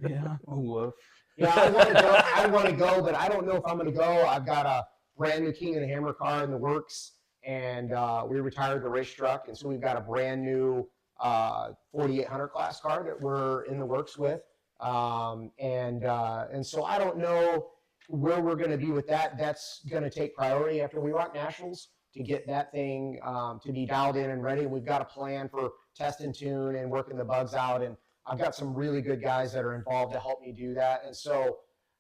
Yeah. Woof. Yeah, I want to go, but I don't know if I'm going to go. I've got a brand new King of the Hammer car in the works, and we retired the race truck, and so we've got a brand new 4800 class car that we're in the works with, and so I don't know where we're going to be with that. That's going to take priority after WERock Nationals to get that thing to be dialed in and ready. We've got a plan for test and tune and working the bugs out, and I've got some really good guys that are involved to help me do that. And so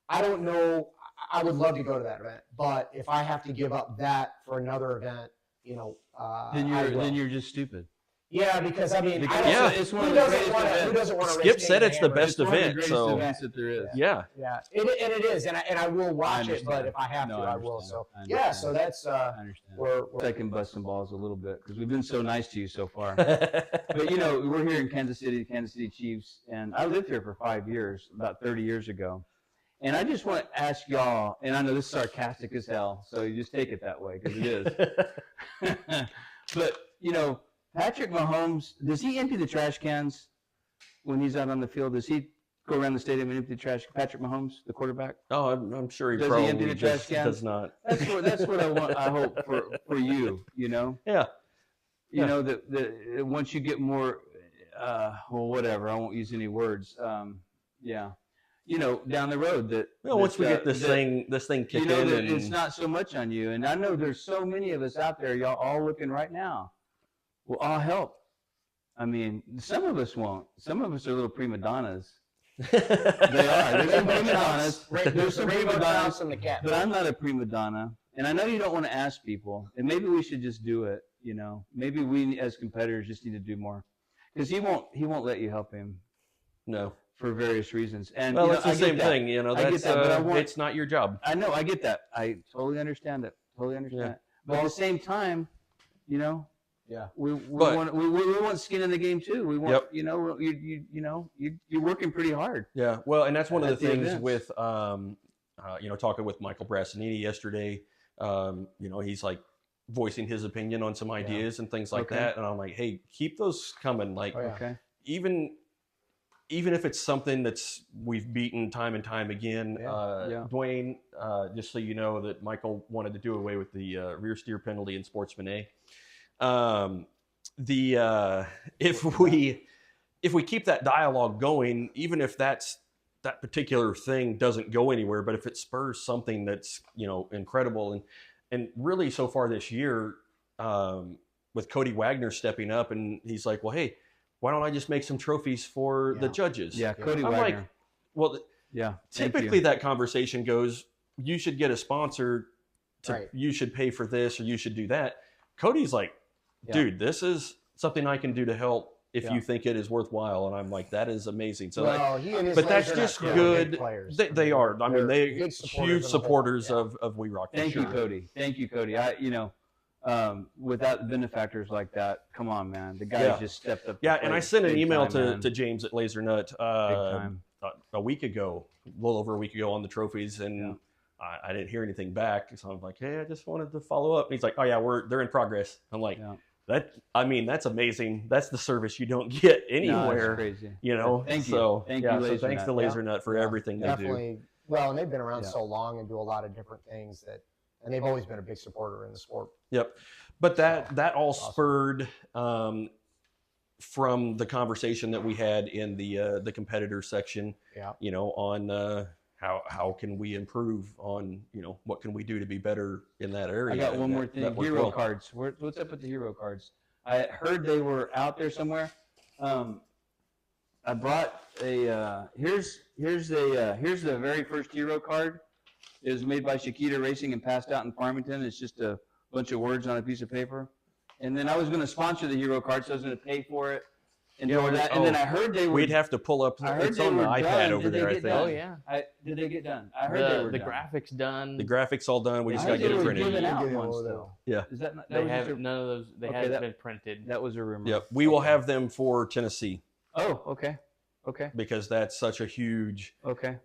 I don't know. I would love to go to that event, but if I have to give up that for another event, then you're just stupid. Yeah, because I mean, it's one of the greatest events. Who doesn't want to Skip race said King it's of the Hammer? best event, so events that there is. yeah. Yeah, and it is, and I will watch it, but if I have to, I will. So yeah, so that's I understand. we're Second busting balls a little bit because we've been so nice to you so far. But we're here in Kansas City, the Kansas City Chiefs, and I lived here for 5 years, about 30 years ago. And I just want to ask y'all, and I know this is sarcastic as hell, so you just take it that way because it is. But Patrick Mahomes, does he empty the trash cans when he's out on the field? Does he go around the stadium and empty the trash? Patrick Mahomes, the quarterback? Oh, I'm sure he Does he probably empty the trash just cans? does not. That's what I want. I hope for you. Yeah. That once you get more, whatever. I won't use any words. Down the road that. Well, once we get this thing kicked in, that it's not so much on you. And I know there's so many of us out there, y'all all looking right now. Well, I'll help. I mean, some of us won't. Some of us are little prima donnas. They are. There's some prima donnas. There's some prima donnas, but I'm not a prima donna. And I know you don't want to ask people, and maybe we should just do it. Maybe we as competitors just need to do more, because he won't let you help him. No. For various reasons. And it's the same thing. That's, it's not your job. I know. I get that. I totally understand it. Yeah. But at the same time, yeah, we want skin in the game too. We want, you're working pretty hard. Yeah. Well, and that's one of the things events. With, talking with Michael Brassanini yesterday. He's like voicing his opinion on some ideas and things like that, and I'm like, hey, keep those coming. Like, even if it's something that's we've beaten time and time again, Dwayne, just so you know that Michael wanted to do away with the rear steer penalty in Sportsman A. If we keep that dialogue going, even if that particular thing doesn't go anywhere, but if it spurs something that's incredible, and really so far this year, with Cody Wagner stepping up, and he's like, well, hey, why don't I just make some trophies for the judges? Yeah, Cody I'm Wagner. Like, well, typically that conversation goes, you should get a sponsor, you should pay for this, or you should do that. Cody's like, dude, this is something I can do to help if you think it is worthwhile. And I'm like, that is amazing. So, but that's just good. They are. I mean, they're huge supporters of WERock. Thank you, Cody. Thank you, Cody. Without benefactors like that, come on, man. The guy just stepped up. Yeah, and I sent an email to James at Laser Nut a week ago, a little over a week ago on the trophies, and I didn't hear anything back. So I'm like, hey, I just wanted to follow up. And he's like, oh yeah, they're in progress. I'm like, that's amazing. That's the service you don't get anywhere. No, crazy. Thank you. Thank you, so thanks to Laser Nut for everything they do. Well, and they've been around so long and do a lot of different things and they've always been a big supporter in the sport. Yep. But that all spurred from the conversation that we had in the competitor section. Yeah. On how can we improve on what can we do to be better in that area. I got one more thing. Hero cards. What's up with the hero cards? I heard they were out there somewhere. I brought a here's the very first hero card. It was made by Chiquita Racing and passed out in Farmington. It's just a bunch of words on a piece of paper. And then I was going to sponsor the hero card, so I was going to pay for it. enjoy that. And then I heard they were. We'd have to pull up. I heard It's they on the were iPad done. over Did they there, I get think. done? Oh yeah. Did they get done? I heard they were The done. graphics done. The graphics all done. We just I got to heard get it they were printed. giving out You get ones all though. Yeah. Is that not? That They was have just a- none of those. They Okay, haven't that- been printed. That was a rumor. Yep. We will Okay. have them for Tennessee Oh, okay. Okay. because that's such a huge Okay.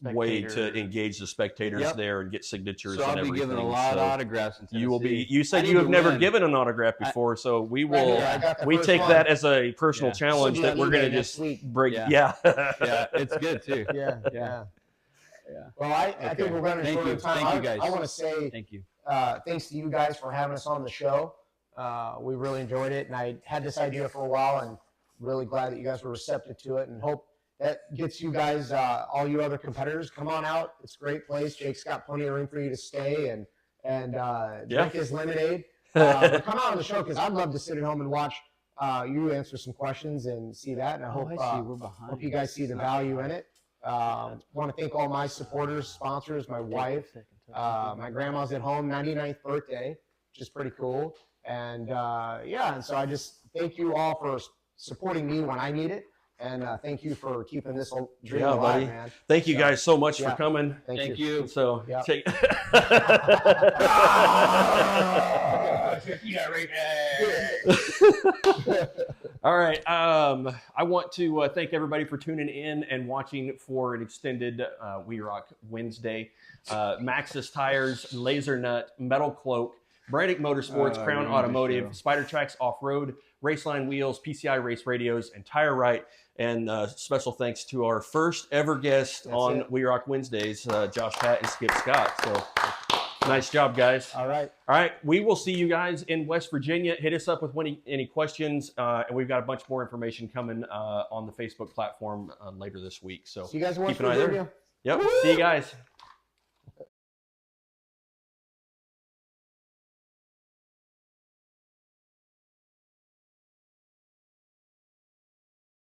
way to Spectator. engage the spectators Yep. there and get signatures So and I'll be everything. giving a lot of So autographs in Tennessee. you will be. You I said need you have to never win. given an autograph before, so we Right will. here, I got the We first take one. that as a personal Yeah. challenge Should be that on we're going to eBay just next week. break. Yeah. Yeah. Yeah, it's good too. Yeah, Yeah. yeah. Yeah. Well, I Okay. think we're running Thank short you. of time. Thank you, guys. I want to say Thank you. thanks to you guys for having us on the show. We really enjoyed it, and I had this idea for a while, and really glad that you guys were receptive to it, and hope that gets you guys, all you other competitors, come on out. It's a great place. Jake's got plenty of room for you to stay and drink his lemonade. But come out on the show because I'd love to sit at home and watch you answer some questions and see that. And I hope, I see. We're behind. hope you guys see the value in it. Want to thank all my supporters, sponsors, my wife. My grandma's at home, 99th birthday, which is pretty cool. And and so I just thank you all for supporting me when I need it. And thank you for keeping this dream Yeah, alive, buddy. man. Thank you guys so much Yeah. for coming. Thank you. So Yeah. take. All right. I want to thank everybody for tuning in and watching for an extended WERock Wednesday. Maxxis Tires, Laser Nut, Metal Cloak, Brandick Motorsports, Crown Ranger Automotive, Show. Spider Tracks Off-Road, Raceline Wheels, PCI Race Radios, and Tire Right. And special thanks to our first ever guest That's on it. WERock Wednesdays, Josh Pat and Skip Scott. So nice job, guys. All right. All right, we will see you guys in West Virginia. Hit us up with any questions, and we've got a bunch more information coming on the Facebook platform later this week. So See you guys in West keep an eye there. Virginia. Yep, see you guys.